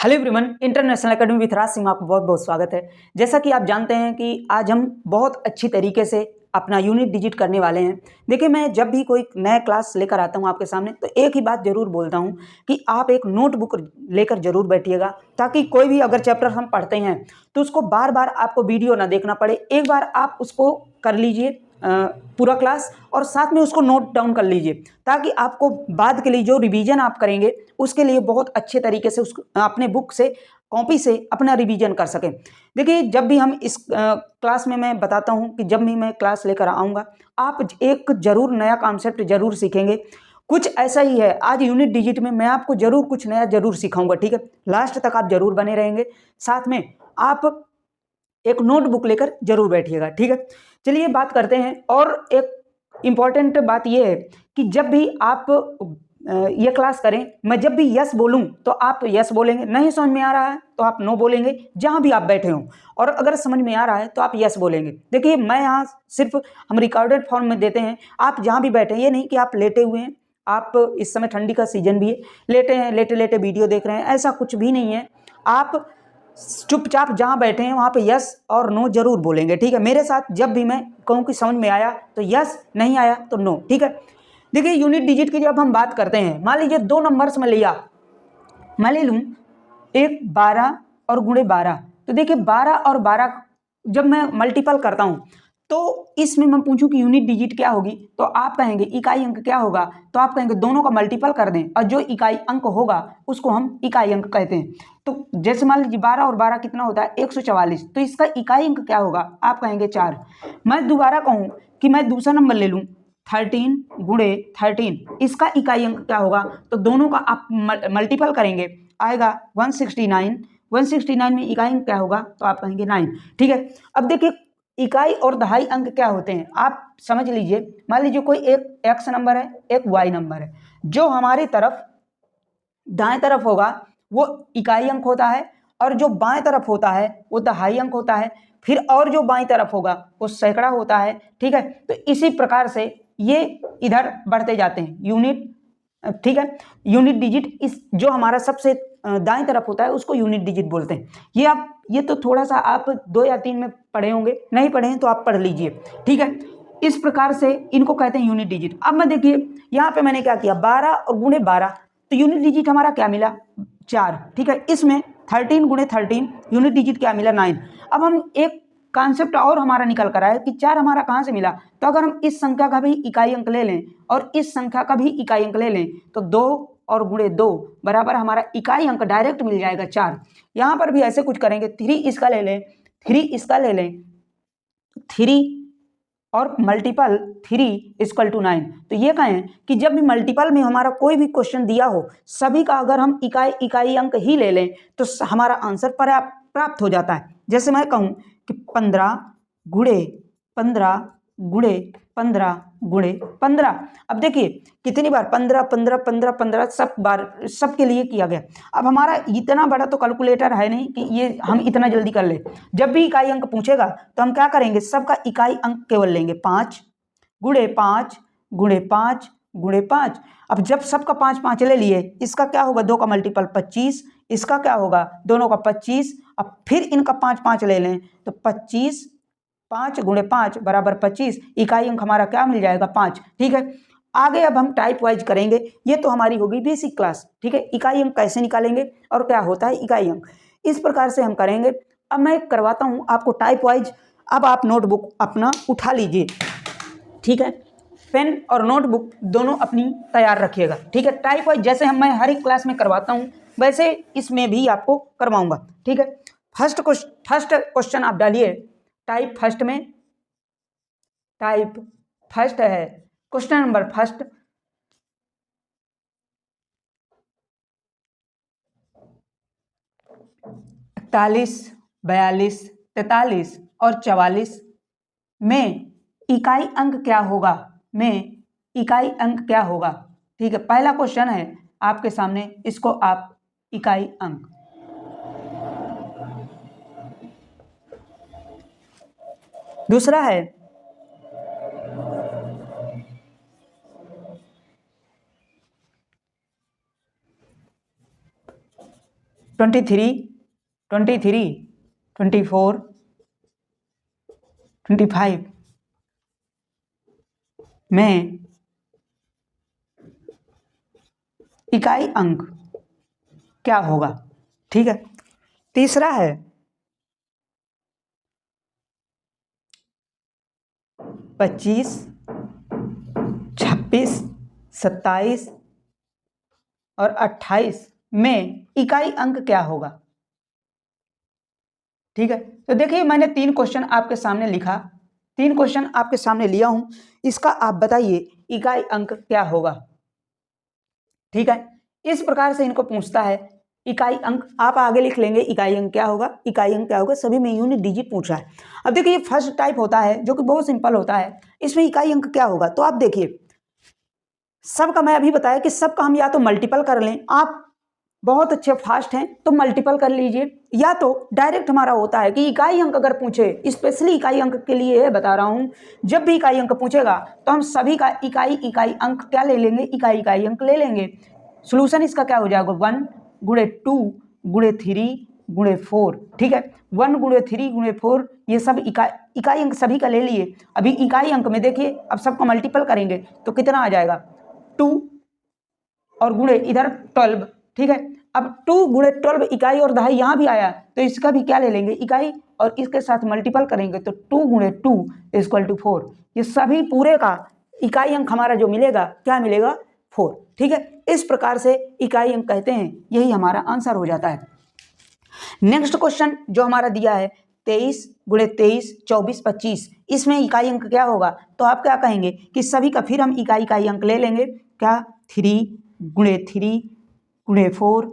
Hello everyone, international academy with Raj Singh आपको बहुत बहुत स्वागत है। जैसा कि आप जानते हैं कि आज हम बहुत अच्छी तरीके से अपना यूनिट डिजिट करने वाले हैं। देखिए, मैं जब भी कोई नया क्लास लेकर आता हूं आपके सामने तो एक ही बात ज़रूर बोलता हूं कि आप एक नोटबुक लेकर ज़रूर बैठिएगा, ताकि कोई भी अगर चैप्टर हम पढ़ते हैं तो उसको बार बार आपको वीडियो ना देखना पड़े। एक बार आप उसको कर लीजिए पूरा क्लास, और साथ में उसको नोट डाउन कर लीजिए, ताकि आपको बाद के लिए जो रिवीजन आप करेंगे उसके लिए बहुत अच्छे तरीके से उसको अपने बुक से कॉपी से अपना रिवीजन कर सकें। देखिए, जब भी हम इस क्लास में मैं बताता हूं कि जब भी मैं क्लास लेकर आऊँगा आप एक ज़रूर नया कॉन्सेप्ट ज़रूर सीखेंगे। कुछ ऐसा ही है, आज यूनिट डिजिट में मैं आपको ज़रूर कुछ नया ज़रूर सिखाऊंगा। ठीक है, लास्ट तक आप ज़रूर बने रहेंगे। साथ में आप एक नोटबुक लेकर जरूर बैठिएगा। ठीक है, चलिए बात करते हैं। और एक इम्पॉर्टेंट बात यह है कि जब भी आप ये क्लास करें, मैं जब भी यस बोलूं तो आप यस बोलेंगे, नहीं समझ में आ रहा है तो आप नो बोलेंगे, जहां भी आप बैठे हों। और अगर समझ में आ रहा है तो आप यस बोलेंगे। देखिए, मैं यहाँ सिर्फ हम रिकॉर्डेड फॉर्म में देते हैं, आप जहां भी बैठे, ये नहीं कि आप लेटे हुए हैं, आप इस समय ठंडी का सीजन भी है, लेटे हैं, लेटे लेटे वीडियो देख रहे हैं, ऐसा कुछ भी नहीं है। आप चुपचाप जहां बैठे हैं वहां पे यस और नो जरूर बोलेंगे। ठीक है, मेरे साथ जब भी मैं कहूं कि समझ में आया तो यस, नहीं आया तो नो। ठीक है, देखिए यूनिट डिजिट की जब हम बात करते हैं, मान लीजिए दो नंबर्स में लिया, मैं ले लूं एक 12 और गुणे 12। तो देखिए 12 और 12 जब मैं मल्टीपल करता हूं तो इसमें मैं पूछूं कि यूनिट डिजिट क्या होगी, तो आप कहेंगे इकाई अंक क्या होगा, तो आप कहेंगे दोनों का मल्टीपल कर दें और जो इकाई अंक होगा उसको हम इकाई अंक कहते हैं। तो जैसे मान लीजिए 12 और 12 कितना होता है 144, तो इसका इकाई अंक क्या होगा, आप कहेंगे 4। मैं दोबारा कहूं कि मैं दूसरा नंबर ले लूं 13 गुणे 13, इसका इकाई अंक क्या होगा, तो दोनों का आप मल्टीपल करेंगे, आएगा 169। 169 में इकाई अंक क्या होगा, तो आप कहेंगे 9। ठीक है, अब देखिए इकाई और दहाई अंक क्या होते हैं आप समझ लीजिए। मान लीजिए कोई एक एक्स नंबर है, एक वाई नंबर है, जो हमारी तरफ दाएं तरफ होगा वो इकाई अंक होता है, और जो बाएं तरफ होता है वो दहाई अंक होता है, फिर और जो बाएं तरफ होगा वो सैकड़ा होता है। ठीक है, तो इसी प्रकार से ये इधर बढ़ते जाते हैं यूनिट। ठीक है, यूनिट डिजिट इस जो हमारा सबसे दाएं तरफ होता है उसको यूनिट डिजिट बोलते हैं। ये तो थोड़ा सा आप 2 या 3 में पढ़े होंगे, नहीं पढ़े हैं तो आप पढ़ लीजिए। ठीक है, इस प्रकार से इनको कहते हैं यूनिट डिजिट। अब मैं देखिए यहाँ पे मैंने क्या किया, 12 और गुणे 12, तो यूनिट डिजिट हमारा क्या मिला, 4। ठीक है, इसमें 13 गुणे 13 यूनिट डिजिट क्या मिला, 9। अब हम एक कॉन्सेप्ट और हमारा निकल कर आया कि 4 हमारा कहाँ से मिला, तो अगर हम इस संख्या का भी इकाई अंक ले लें और इस संख्या का भी इकाई अंक ले लें तो 2 और गुणे 2 बराबर हमारा इकाई अंक डायरेक्ट मिल जाएगा 4। यहाँ पर भी ऐसे कुछ करेंगे, 3 इसका ले लें, 3 इसका ले लें, 3 और मल्टीपल 3 इक्वल टू 9। तो ये कहें कि जब भी मल्टीपल में हमारा कोई भी क्वेश्चन दिया हो, सभी का अगर हम इकाई अंक ही ले लें तो हमारा आंसर प्राप्त हो जाता है। जैसे मैं कहूं कि 15 गुणे 15 गुणे 15 गुणे 15। अब देखिए कितनी बार 15 15 15 15 सब बार सबके लिए किया गया। अब हमारा इतना बड़ा तो कैलकुलेटर है नहीं कि ये हम इतना जल्दी कर ले। जब भी इकाई अंक पूछेगा तो हम क्या करेंगे, सबका इकाई अंक केवल लेंगे, 5 गुणे 5 गुणे 5 गुणे 5। अब जब सबका 5 5 ले लिए, इसका क्या होगा, 2 का मल्टीपल 25, इसका क्या होगा, दोनों का 25। अब फिर इनका 5 5 ले लें तो 25, 5 गुणे 5 बराबर 25, इकाई अंक हमारा क्या मिल जाएगा, 5। ठीक है, आगे अब हम टाइप वाइज करेंगे। ये तो हमारी होगी बेसिक क्लास। ठीक है, इकाई अंक कैसे निकालेंगे और क्या होता है इकाई अंक, इस प्रकार से हम करेंगे। अब मैं करवाता हूं आपको टाइप वाइज। अब आप नोटबुक अपना उठा लीजिए। ठीक है, पेन और नोटबुक दोनों अपनी तैयार रखिएगा। ठीक है, टाइप वाइज जैसे मैं हर एक क्लास में करवाता हूं वैसे इसमें भी आपको करवाऊंगा। ठीक है, फर्स्ट क्वेश्चन आप डालिए टाइप फर्स्ट में। टाइप फर्स्ट है क्वेश्चन नंबर फर्स्ट, 41 42 43 और 44 में इकाई अंक क्या होगा, में इकाई अंक क्या होगा। ठीक है, पहला क्वेश्चन है आपके सामने, इसको आप इकाई अंक। दूसरा है 23, 24, 25 में इकाई अंक क्या होगा। ठीक है, तीसरा है 25, 26, 27 और 28 में इकाई अंक क्या होगा। ठीक है, तो देखिए मैंने 3 क्वेश्चन आपके सामने लिखा, 3 क्वेश्चन आपके सामने लिया हूं, इसका आप बताइए इकाई अंक क्या होगा। ठीक है, इस प्रकार से इनको पूछता है इकाई अंक, आप आगे लिख लेंगे इकाई अंक क्या होगा, इकाई अंक क्या होगा, सभी में यूनिट डिजिट पूछा है। अब देखिए ये फर्स्ट टाइप होता है जो कि बहुत सिंपल होता है, इसमें इकाई अंक क्या होगा। तो आप देखिए सबका मैं अभी बताया कि सबका हम या तो मल्टीपल कर लें, आप बहुत अच्छे फास्ट हैं तो मल्टीपल कर लीजिए, या तो डायरेक्ट हमारा होता है कि इकाई अंक अगर पूछे, स्पेशली इकाई अंक के लिए बता रहा हूं, जब भी इकाई अंक पूछेगा तो हम सभी का इकाई अंक क्या ले लेंगे, इकाई अंक ले लेंगे। सोल्यूशन इसका क्या हो जाएगा 1 गुणे 2 गुणे 3 गुणे 4। ठीक है, 1 गुणे 3 गुणे 4 ये सब इकाई अंक सभी का ले लिए। अभी इकाई अंक में देखिए अब सबको मल्टीपल करेंगे तो कितना आ जाएगा 2 और गुणे इधर 12। ठीक है, अब 2 गुणे 12 इकाई और दहाई यहाँ भी आया तो इसका भी क्या ले लेंगे इकाई, और इसके साथ मल्टीपल करेंगे तो 2 गुणे 2 इक्वल टू 4। ये सभी पूरे का इकाई अंक हमारा जो मिलेगा क्या मिलेगा 4। ठीक है, इस प्रकार से इकाई अंक कहते हैं, यही हमारा आंसर हो जाता है। नेक्स्ट क्वेश्चन जो हमारा दिया है 23 गुणे 23 24 25, इसमें इकाई अंक क्या होगा। तो आप क्या कहेंगे कि सभी का फिर हम इकाई अंक ले लेंगे, क्या 3 गुणे 3 गुणे 4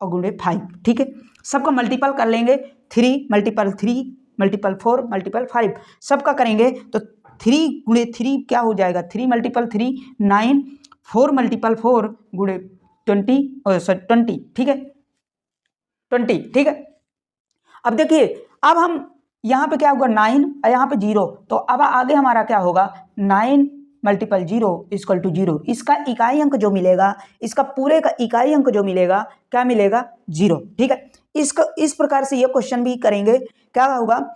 और गुणे 5। ठीक है, सबका मल्टीपल कर लेंगे, 3 मल्टीपल 3 मल्टीपल 4 मल्टीपल 5 सबका करेंगे तो 3 गुणे 3 क्या हो जाएगा 3 मल्टीपल 3 9, 4 मल्टीपल 4 गुणे 20। ठीक है 20। ठीक है, अब देखिए अब हम यहाँ पे क्या होगा 9 और यहाँ पे 0, तो अब आगे हमारा क्या होगा 9 मल्टीपल 0 इक्वल टू 0। इसका इकाई अंक जो मिलेगा, इसका पूरे का इकाई अंक जो मिलेगा क्या मिलेगा 0। ठीक है, इसका इस प्रकार से ये क्वेश्चन भी करेंगे, क्या होगा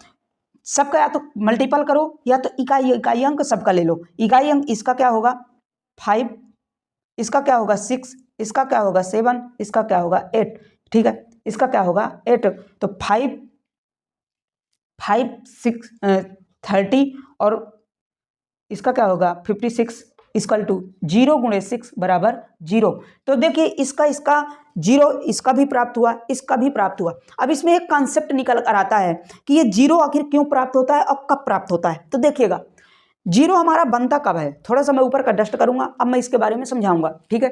सबका या तो मल्टीपल करो या तो इकाई अंक सबका ले लो। इकाई अंक इसका क्या होगा 5, इसका क्या होगा 6, इसका क्या होगा 7, इसका क्या होगा 8। ठीक है, इसका क्या होगा 8, तो 5 6 30 और इसका क्या होगा 56 इक्वल टू 0 गुणे 6 बराबर 0। तो देखिए इसका 0 इसका भी प्राप्त हुआ, इसका भी प्राप्त हुआ। अब इसमें एक कॉन्सेप्ट निकल कर आता है कि ये 0 आखिर क्यों प्राप्त होता है और कब प्राप्त होता है। तो देखिएगा 0 हमारा बनता कब है, थोड़ा सा मैं ऊपर का डस्ट करूंगा, अब मैं इसके बारे में समझाऊंगा। ठीक है,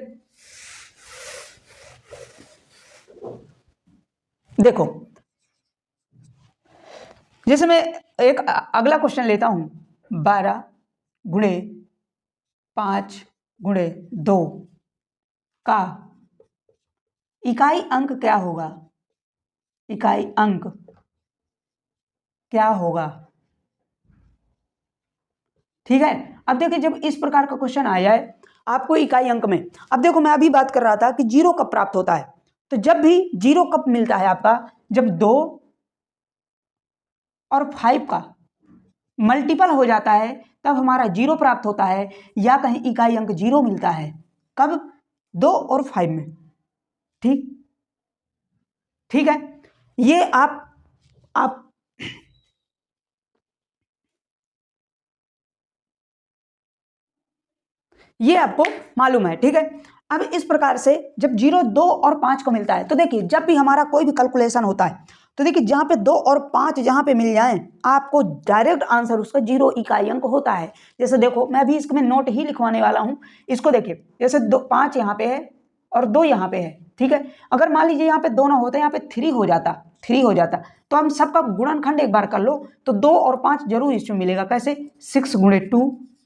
देखो जैसे मैं एक अगला क्वेश्चन लेता हूं 12 गुणे 5 गुणे 2 का इकाई अंक क्या होगा, इकाई अंक क्या होगा। ठीक है, अब देखिए जब इस प्रकार का क्वेश्चन आया है आपको इकाई अंक में, अब देखो मैं अभी बात कर रहा था कि 0 कब प्राप्त होता है, तो जब भी 0 कब मिलता है आपका, जब 2 और 5 का मल्टीपल हो जाता है तब हमारा 0 प्राप्त होता है, या कहीं इकाई अंक 0 मिलता है कब 2 और 5 में। ठीक है, ये आप ये आपको मालूम है। ठीक है, अब इस प्रकार से जब 0 2 और 5 को मिलता है तो देखिए जब भी हमारा कोई भी कैलकुलेशन होता है तो देखिए जहां पे 2 और 5 जहां पे मिल जाएं आपको डायरेक्ट आंसर उसका 0 इकाई अंक होता है। जैसे देखो मैं अभी इसमें नोट ही लिखवाने वाला हूं, इसको देखिए जैसे 5 यहाँ पे है और 2 यहाँ पे है। ठीक है, अगर मान लीजिए यहाँ पे दोनों होते यहाँ पे 3 हो जाता तो हम सबका गुणनखंड एक बार कर लो तो 2 और 5 जरूर इसमें मिलेगा। कैसे 6 गुणे 2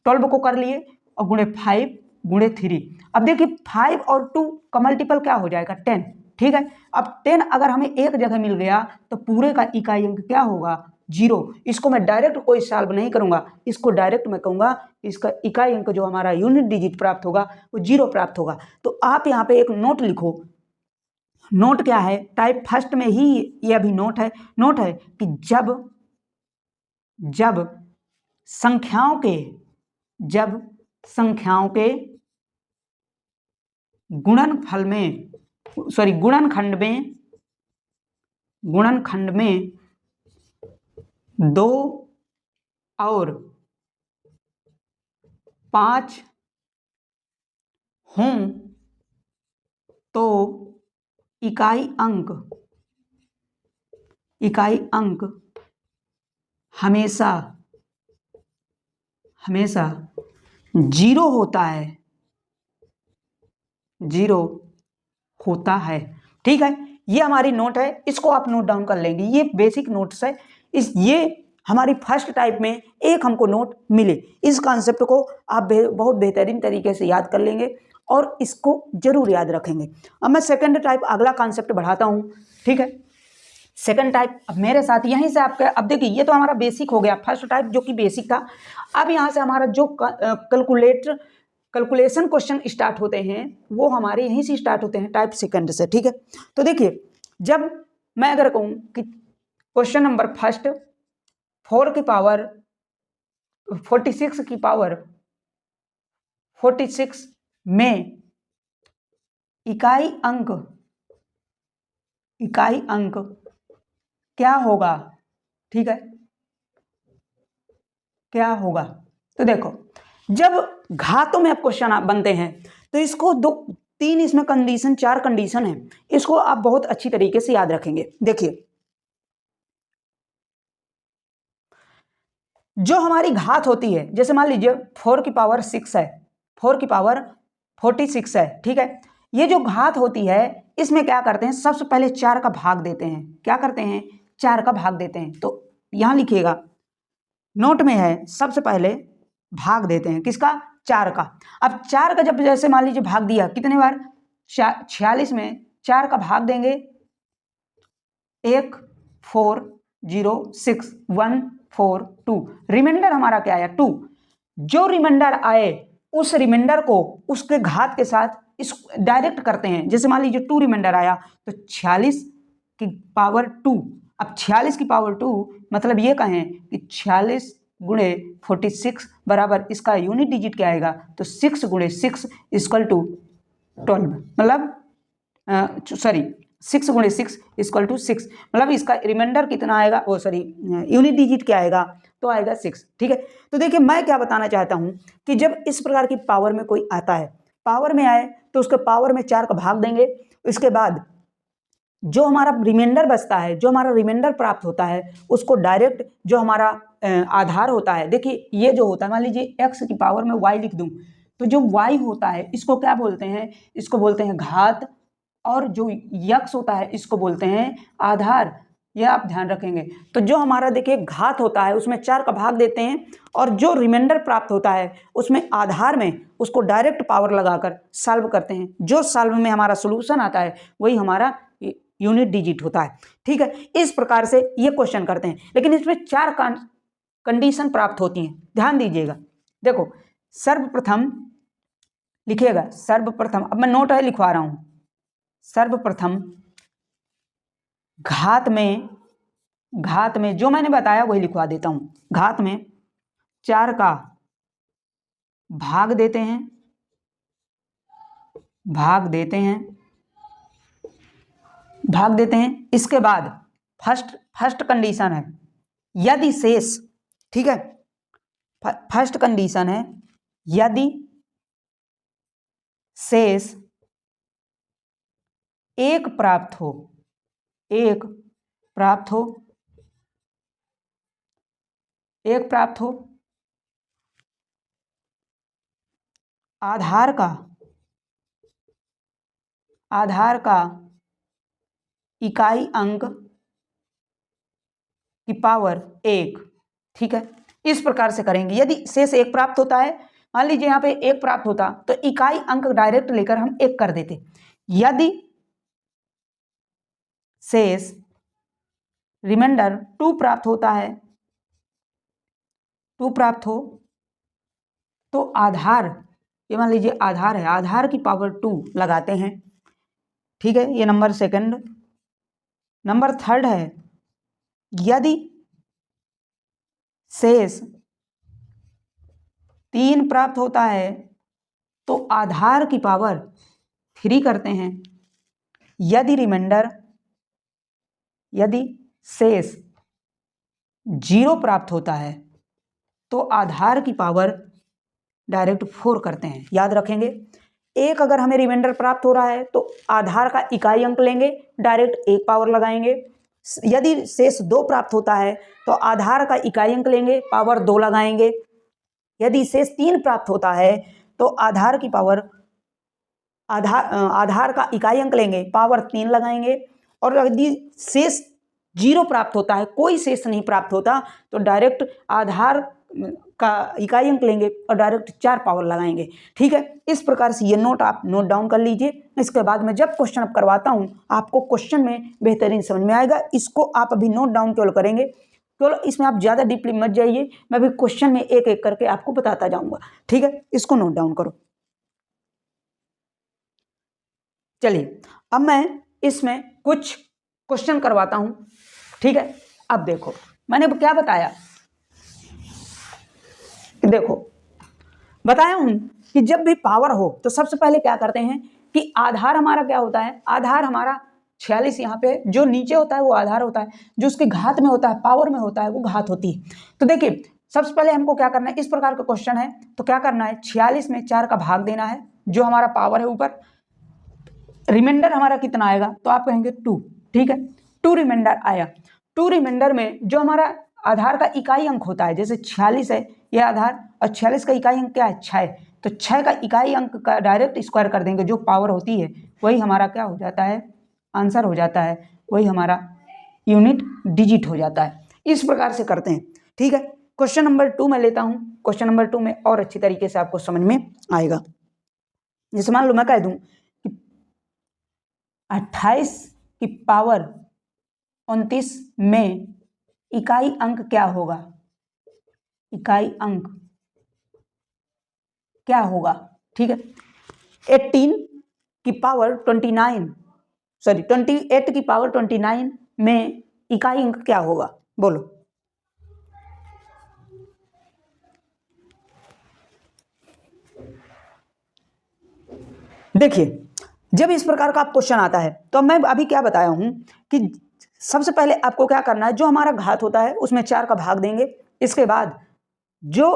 12 को कर लिए और गुणे 5 गुणे 3। अब देखिए 5 और 2 का मल्टीपल क्या हो जाएगा 10। ठीक है, अब 10 अगर हमें एक जगह मिल गया तो पूरे का इकाई अंक क्या होगा 0। इसको मैं डायरेक्ट कोई सॉल्व नहीं करूंगा, इसको डायरेक्ट मैं कहूंगा इसका इकाई अंक जो हमारा यूनिट डिजिट प्राप्त होगा वो 0 प्राप्त होगा। तो आप यहाँ पे एक नोट लिखो, नोट क्या है, टाइप फर्स्ट में ही ये अभी नोट है कि जब संख्याओं के गुणनफल में गुणनखंड में 2 और 5 हों तो इकाई अंक हमेशा 0 होता है। ठीक है, ये हमारी नोट है, इसको आप नोट डाउन कर लेंगे। ये बेसिक नोट्स है, ये हमारी फर्स्ट टाइप में एक हमको नोट मिले। इस कॉन्सेप्ट को आप बहुत बेहतरीन तरीके से याद कर लेंगे और इसको जरूर याद रखेंगे। अब मैं सेकंड टाइप अगला कॉन्सेप्ट बढ़ाता हूँ। ठीक है, सेकंड टाइप अब मेरे साथ यहीं से आपका, अब देखिए ये तो हमारा बेसिक हो गया, फर्स्ट टाइप जो कि बेसिक था। अब यहाँ से हमारा जो कैलकुलेशन क्वेश्चन स्टार्ट होते हैं वो हमारे यहीं से स्टार्ट होते हैं, टाइप सेकंड से। ठीक है, तो देखिए जब मैं अगर कहूँ कि क्वेश्चन नंबर फर्स्ट 4 की पावर 46 की पावर 46 में इकाई अंक क्या होगा। ठीक है, क्या होगा, तो देखो जब घातों में अब क्वेश्चन बनते हैं तो इसको 3 इसमें कंडीशन 4 कंडीशन है, इसको आप बहुत अच्छी तरीके से याद रखेंगे। देखिए जो हमारी घात होती है, जैसे मान लीजिए 4 की पावर 6 है, 4 की पावर 46 है। ठीक है, ये जो घात होती है इसमें क्या करते हैं, सबसे पहले 4 का भाग देते हैं। क्या करते हैं, 4 का भाग देते हैं। तो यहां लिखिएगा, नोट में है, सबसे पहले भाग देते हैं किसका, 4 का। अब 4 का जब जैसे मान लीजिए भाग दिया, कितने बार, 46 में 4 का भाग देंगे, 1 4 0 6 1 4 2, रिमाइंडर हमारा क्या आया, 2। जो रिमाइंडर आए उस रिमाइंडर को उसके घात के साथ इस डायरेक्ट करते हैं। जैसे मान लीजिए 2 रिमाइंडर आया तो 46 की पावर 2। अब 46 की पावर 2 मतलब ये कहें कि 46 गुणे 46 बराबर इसका यूनिट डिजिट क्या आएगा, तो 6 गुणे 6 इक्वल टू 12, मतलब सॉरी 6 गुणे 6 इक्वल टू 6, मतलब इसका रिमाइंडर कितना आएगा, वो सॉरी यूनिट डिजिट क्या आएगा, तो आएगा 6। ठीक है, तो देखिए मैं क्या बताना चाहता हूं कि जब इस प्रकार की पावर में कोई आता है, पावर में आए तो उसके पावर में 4 का भाग देंगे। इसके बाद जो हमारा रिमाइंडर बचता है, जो हमारा रिमाइंडर प्राप्त होता है, उसको डायरेक्ट जो हमारा आधार होता है, देखिए ये जो होता है, मान लीजिए x की पावर में y लिख दूं, तो जो y होता है इसको क्या बोलते हैं, इसको बोलते हैं घात, और जो यक्स होता है इसको बोलते हैं आधार। यह आप ध्यान रखेंगे। तो जो हमारा देखिए घात होता है उसमें 4 का भाग देते हैं, और जो रिमाइंडर प्राप्त होता है उसमें आधार में उसको डायरेक्ट पावर लगाकर सॉल्व करते हैं। जो सॉल्व में हमारा सोल्यूशन आता है वही हमारा यूनिट डिजिट होता है। ठीक है, इस प्रकार से ये क्वेश्चन करते हैं, लेकिन इसमें 4 कंडीशन प्राप्त होती हैं, ध्यान दीजिएगा। देखो सर्वप्रथम लिखिएगा, सर्वप्रथम, अब मैं नोट है लिखवा रहा हूं, सर्वप्रथम घात में जो मैंने बताया वही लिखवा देता हूं। घात में 4 का भाग देते हैं, भाग देते हैं। इसके बाद फर्स्ट कंडीशन है, यदि शेष, ठीक है, फर्स्ट कंडीशन है यदि शेष एक प्राप्त हो आधार का इकाई अंक की पावर 1। ठीक है, इस प्रकार से करेंगे। यदि शेष 1 प्राप्त होता है, मान लीजिए यहाँ पे 1 प्राप्त होता तो इकाई अंक डायरेक्ट लेकर हम 1 कर देते। यदि शेष रिमाइंडर 2 प्राप्त होता है, 2 प्राप्त हो तो आधार, ये मान लीजिए आधार है, आधार की पावर 2 लगाते हैं। ठीक है, ये नंबर सेकंड। नंबर थर्ड है यदि शेष 3 प्राप्त होता है तो आधार की पावर 3 करते हैं। यदि शेष 0 प्राप्त होता है तो आधार की पावर डायरेक्ट 4 करते हैं। याद रखेंगे, एक अगर हमें रिमाइंडर प्राप्त हो रहा है तो आधार का इकाई अंक लेंगे, डायरेक्ट 1 पावर लगाएंगे। यदि शेष 2 प्राप्त होता है तो आधार का इकाई अंक लेंगे, पावर 2 लगाएंगे। यदि शेष 3 प्राप्त होता है तो आधार की पावर आधार का इकाई अंक लेंगे, पावर 3 लगाएंगे। और यदि शेष 0 प्राप्त होता है, कोई शेष नहीं प्राप्त होता, तो डायरेक्ट आधार का इकाई अंक लेंगे और डायरेक्ट 4 पावर लगाएंगे। ठीक है, इस प्रकार से ये नोट आप नोट डाउन कर लीजिए। इसके बाद मैं जब क्वेश्चन अब करवाता हूँ आपको क्वेश्चन में बेहतरीन समझ में आएगा। इसको आप अभी नोट डाउन केवल करेंगे, केवल इसमें आप ज़्यादा डीपली मत जाइए, मैं अभी क्वेश्चन में एक एक करके आपको बताता जाऊँगा। ठीक है, इसको नोट डाउन करो। चलिए, अब मैं इसमें कुछ क्वेश्चन करवाता हूं। ठीक है, अब देखो मैंने क्या बताया, देखो बताया हूं कि जब भी पावर हो तो सबसे पहले क्या करते हैं कि आधार हमारा क्या होता है, आधार हमारा 46 यहाँ पे जो नीचे होता है वो आधार होता है, जो उसके घात में होता है, पावर में होता है, वो घात होती है। तो देखिए सबसे पहले हमको क्या करना है, इस प्रकार का क्वेश्चन है तो क्या करना है, 46 में 4 का भाग देना है, जो हमारा पावर है ऊपर। रिमाइंडर हमारा कितना आएगा, तो आप कहेंगे 2। ठीक है, 2 रिमाइंडर आया। 2 रिमाइंडर में जो हमारा आधार का इकाई अंक होता है, जैसे 46 है यह आधार, और 46 का इकाई अंक क्या है, 6। तो 6 का इकाई अंक का डायरेक्ट स्क्वायर कर देंगे, जो पावर होती है वही हमारा क्या हो जाता है, आंसर हो जाता है, वही हमारा यूनिट डिजिट हो जाता है। इस प्रकार से करते हैं। ठीक है, क्वेश्चन नंबर 2 में लेता हूँ। क्वेश्चन नंबर 2 में और अच्छी तरीके से आपको समझ में आएगा। जैसे मान लो मैं कह दूं 28 की पावर 29 में इकाई अंक क्या होगा, इकाई अंक क्या होगा। ठीक है, 18 की पावर 29 सॉरी 28 की पावर 29 में इकाई अंक क्या होगा, बोलो। देखिए जब इस प्रकार का क्वेश्चन आता है तो मैं अभी क्या बताया हूं कि सबसे पहले आपको क्या करना है, जो हमारा घात होता है उसमें 4 का भाग देंगे। इसके बाद जो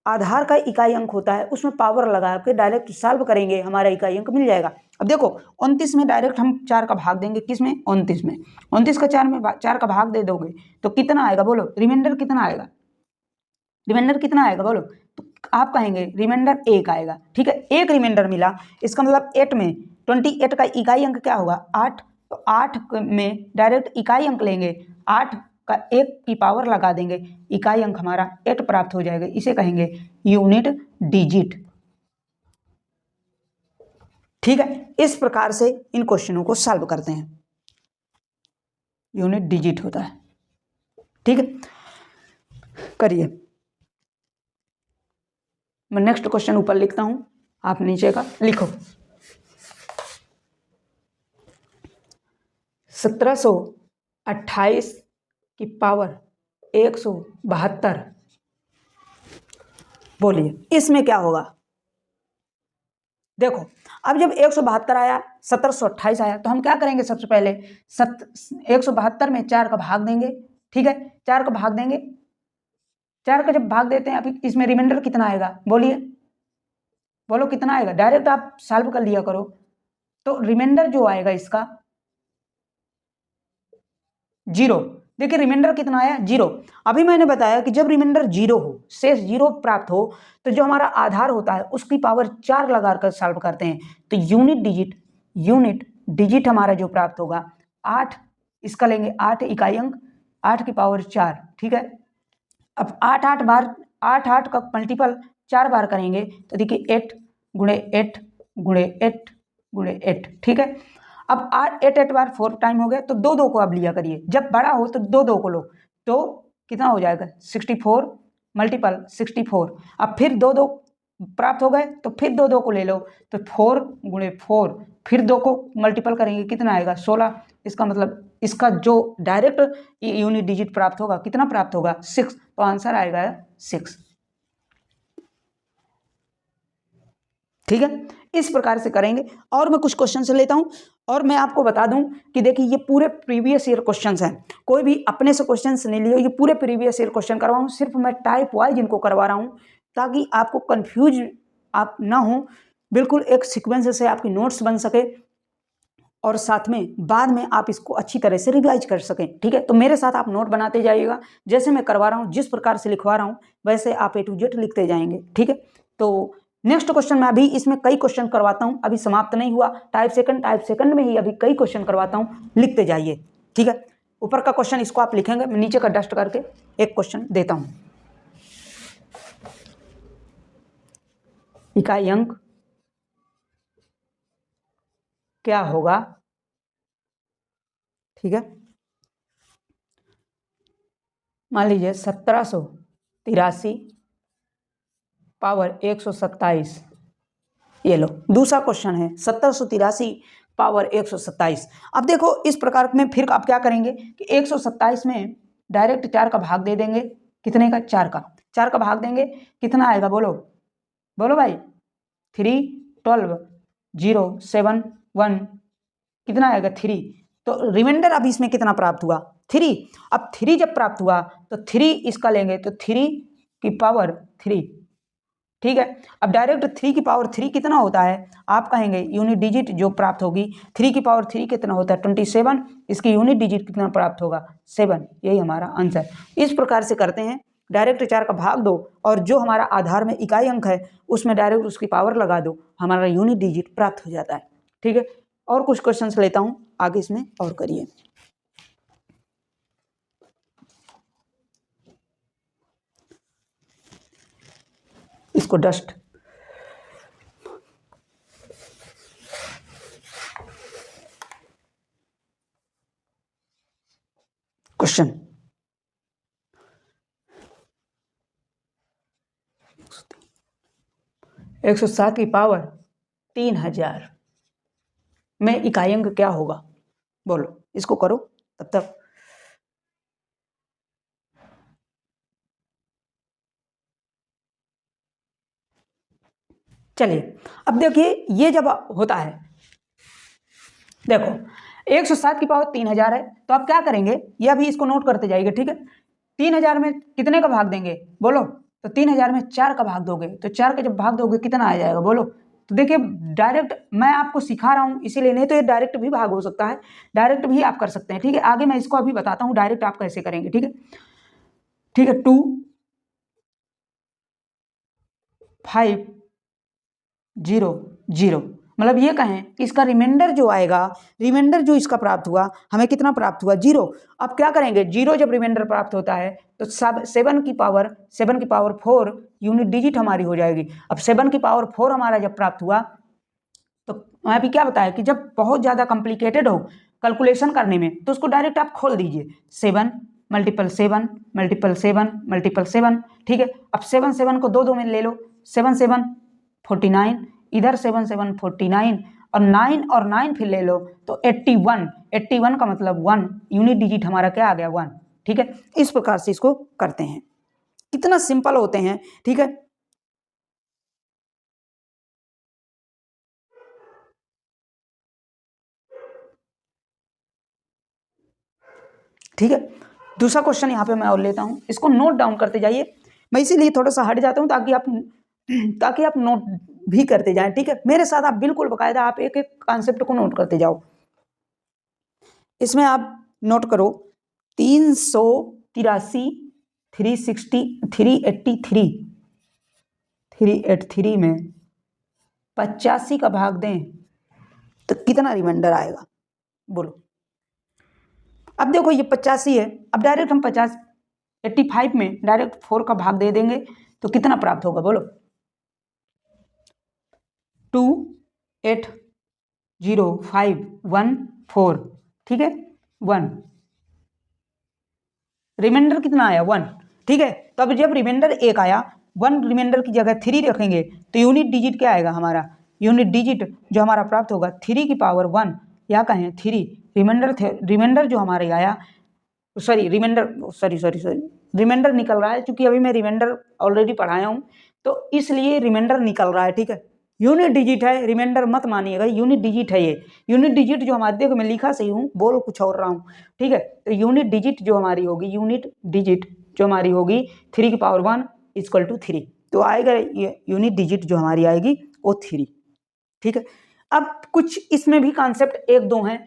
आधार का इकाई अंक होता है उसमें पावर लगा के डायरेक्ट सॉल्व करेंगे, हमारा इकाई अंक मिल जाएगा। अब देखो 29 में डायरेक्ट हम 4 का भाग देंगे, किस में, 29 में। 29 का 4 का भाग दे दोगे तो कितना आएगा, बोलो रिमाइंडर कितना आएगा, रिमाइंडर कितना आएगा बोलो। तो आप कहेंगे रिमाइंडर 1 आएगा। ठीक है, 1 रिमाइंडर मिला, इसका मतलब 8 में 28 का इकाई अंक क्या होगा, 8। तो 8 में डायरेक्ट इकाई अंक लेंगे, 8 का 1 की पावर लगा देंगे, इकाई अंक हमारा 8 प्राप्त हो जाएगा। इसे कहेंगे यूनिट डिजिट। ठीक है, इस प्रकार से इन क्वेश्चनों को सॉल्व करते हैं, यूनिट डिजिट होता है। ठीक है, करिए। मैं नेक्स्ट क्वेश्चन ऊपर लिखता हूं, आप नीचे का लिखो। 1728 की पावर 172, बोलिए इसमें क्या होगा। देखो अब जब 172 आया, 1728 आया, तो हम क्या करेंगे, सबसे पहले 172 में 4 का भाग देंगे। ठीक है, 4 का भाग देंगे, 4 का जब भाग देते हैं, अभी इसमें रिमाइंडर कितना आएगा, बोलिए, बोलो कितना आएगा, डायरेक्ट आप सॉल्व कर लिया करो। तो रिमाइंडर जो आएगा इसका 0। देखिए रिमाइंडर कितना आया, 0। अभी मैंने बताया कि जब रिमाइंडर 0 हो, शेष 0 प्राप्त हो, तो जो हमारा आधार होता है उसकी पावर 4 लगाकर सॉल्व करते हैं। तो यूनिट डिजिट हमारा जो प्राप्त होगा 8, इसका लेंगे 8 इकाई अंक, 8 की पावर 4। ठीक है, अब 8 बार 8 का मल्टीपल 4 बार करेंगे तो देखिए 8 गुणे 8 गुणे 8 गुणे 8। ठीक है, अब 8 बार 4 टाइम हो गया, तो 2 को अब लिया करिए, जब बड़ा हो तो 2 को लो, तो कितना हो जाएगा 64 मल्टीपल 64। अब फिर 2 प्राप्त हो गए तो फिर 2 2 को ले लो, तो 4 गुणे 4, फिर 2 को मल्टीपल करेंगे कितना आएगा 16। इसका मतलब इसका जो डायरेक्ट यूनिट डिजिट प्राप्त होगा कितना प्राप्त होगा 6, तो आंसर आएगा 6। ठीक है, इस प्रकार से करेंगे। और मैं कुछ क्वेश्चन से लेता हूं और मैं आपको बता दूं कि देखिए ये पूरे प्रीवियस ईयर क्वेश्चंस हैं, कोई भी अपने से क्वेश्चंस नहीं लियो, ये पूरे प्रीवियस ईयर क्वेश्चन करवाऊं, सिर्फ मैं टाइप वाइज इनको करवा रहा हूं ताकि आपको कंफ्यूज आप ना हो, बिल्कुल एक सीक्वेंस से आपकी नोट्स बन सके और साथ में बाद में आप इसको अच्छी तरह से रिवाइज कर सकें। ठीक है, तो मेरे साथ आप नोट बनाते जाइएगा, जैसे मैं करवा रहा हूँ, जिस प्रकार से लिखवा रहा हूँ वैसे आप A to Z लिखते जाएंगे। ठीक है, तो नेक्स्ट क्वेश्चन में अभी इसमें कई क्वेश्चन करवाता हूँ, अभी समाप्त नहीं हुआ, टाइप सेकंड में ही अभी कई क्वेश्चन करवाता हूँ, लिखते जाइए। ठीक है, ऊपर का क्वेश्चन इसको आप लिखेंगे, मैं नीचे का डस्ट करके एक क्वेश्चन देता हूँ। इकाई अंक क्या होगा? ठीक है, मान लीजिए 1783 पावर 127, ये लो दूसरा क्वेश्चन है 1783 पावर 127। अब देखो इस प्रकार में फिर आप क्या करेंगे कि 127 में डायरेक्ट 4 का भाग दे देंगे, कितने का 4 का भाग देंगे, कितना आएगा बोलो बोलो भाई, 3 12 0 7 1, कितना आएगा 3, तो रिमाइंडर अब इसमें कितना प्राप्त हुआ 3। अब 3 जब प्राप्त हुआ तो 3 इसका लेंगे तो 3 की पावर 3। ठीक है, अब डायरेक्ट 3 की पावर 3 कितना होता है, आप कहेंगे यूनिट डिजिट जो प्राप्त होगी 3 की पावर 3 कितना होता है 27, इसकी यूनिट डिजिट कितना प्राप्त होगा 7, यही हमारा आंसर। इस प्रकार से करते हैं, डायरेक्ट 4 का भाग दो और जो हमारा आधार में इकाई अंक है उसमें डायरेक्ट उसकी पावर लगा दो, हमारा यूनिट डिजिट प्राप्त हो जाता है। ठीक है, और कुछ क्वेश्चन लेता हूँ आगे, इसमें और करिए। इसको डस्ट क्वेश्चन 107 की पावर 3000 में इकाई अंक क्या होगा बोलो, इसको करो तब तक। चलिए अब देखिए ये जब होता है, देखो 107 की पावर 3000 है, तो आप क्या करेंगे, ये अभी इसको नोट करते जाइए। ठीक है, 3000 में कितने का भाग देंगे बोलो, तो 3000 में 4 का भाग दोगे, तो 4 का जब भाग दोगे कितना आ जाएगा बोलो। तो देखिए डायरेक्ट मैं आपको सिखा रहा हूँ इसीलिए, नहीं तो ये डायरेक्ट भी भाग हो सकता है, डायरेक्ट भी आप कर सकते हैं। ठीक है, आगे मैं इसको अभी बताता हूँ डायरेक्ट आप कैसे करेंगे। ठीक है, ठीक है, 2 5 0 0, मतलब ये कहें इसका रिमाइंडर जो आएगा, रिमाइंडर जो इसका प्राप्त हुआ हमें कितना प्राप्त हुआ 0। अब क्या करेंगे, 0 जब रिमाइंडर प्राप्त होता है तो सब 7 की पावर 4 यूनिट डिजिट हमारी हो जाएगी। अब 7 की पावर 4 हमारा जब प्राप्त हुआ तो मैं अभी क्या बताया कि जब बहुत ज़्यादा कॉम्प्लिकेटेड हो कैलकुलेशन करने में तो उसको डायरेक्ट आप खोल दीजिए, 7 मल्टीपल 7 मल्टीपल 7 मल्टीपल 7। ठीक है, अब 7 को 2 2 में ले लो, 7 7 49, इधर 7 7 49 और 9 और 9 फिर ले लो तो 81 का मतलब 1, यूनिट डिजिट हमारा क्या आ गया 1। ठीक है, इस प्रकार से इसको करते हैं, कितना सिंपल होते हैं। ठीक है, ठीक है, दूसरा क्वेश्चन यहाँ पे मैं और लेता हूँ, इसको नोट डाउन करते जाइए। मैं इसीलिए थोड़ा सा हट जाता हूँ ताकि आप नोट भी करते जाएं। ठीक है, मेरे साथ आप बिल्कुल बकायदा आप एक एक कॉन्सेप्ट को नोट करते जाओ। इसमें आप नोट करो 383 383 में 85 का भाग दें तो कितना रिमाइंडर आएगा बोलो। अब देखो ये 85 है, अब डायरेक्ट हम 85 में डायरेक्ट 4 का भाग दे देंगे तो कितना प्राप्त होगा बोलो, 2 8 0 5 1 4। ठीक है, 1, रिमाइंडर कितना आया 1। ठीक है, तो अब जब रिमाइंडर 1 आया 1 रिमाइंडर की जगह 3 रखेंगे तो यूनिट डिजिट क्या आएगा हमारा, यूनिट डिजिट जो हमारा प्राप्त होगा 3 की पावर 1 या कहें 3 रिमाइंडर जो हमारे आया, सॉरी रिमाइंडर निकल रहा है, क्योंकि अभी मैं रिमाइंडर ऑलरेडी पढ़ाया हूँ तो इसलिए रिमाइंडर निकल रहा है, ठीक है। यूनिट डिजिट है, रिमाइंडर मत मानिएगा, यूनिट डिजिट है ये। यूनिट डिजिट जो हमारे, देखो मैं लिखा सही हूँ, बोल कुछ और रहा हूँ, ठीक है। तो यूनिट डिजिट जो हमारी होगी, यूनिट डिजिट जो हमारी होगी 3 की पावर 1 इक्वल टू 3, तो आएगा ये यूनिट डिजिट जो हमारी आएगी वो 3, ठीक है। अब कुछ इसमें भी कॉन्सेप्ट 1-2 हैं,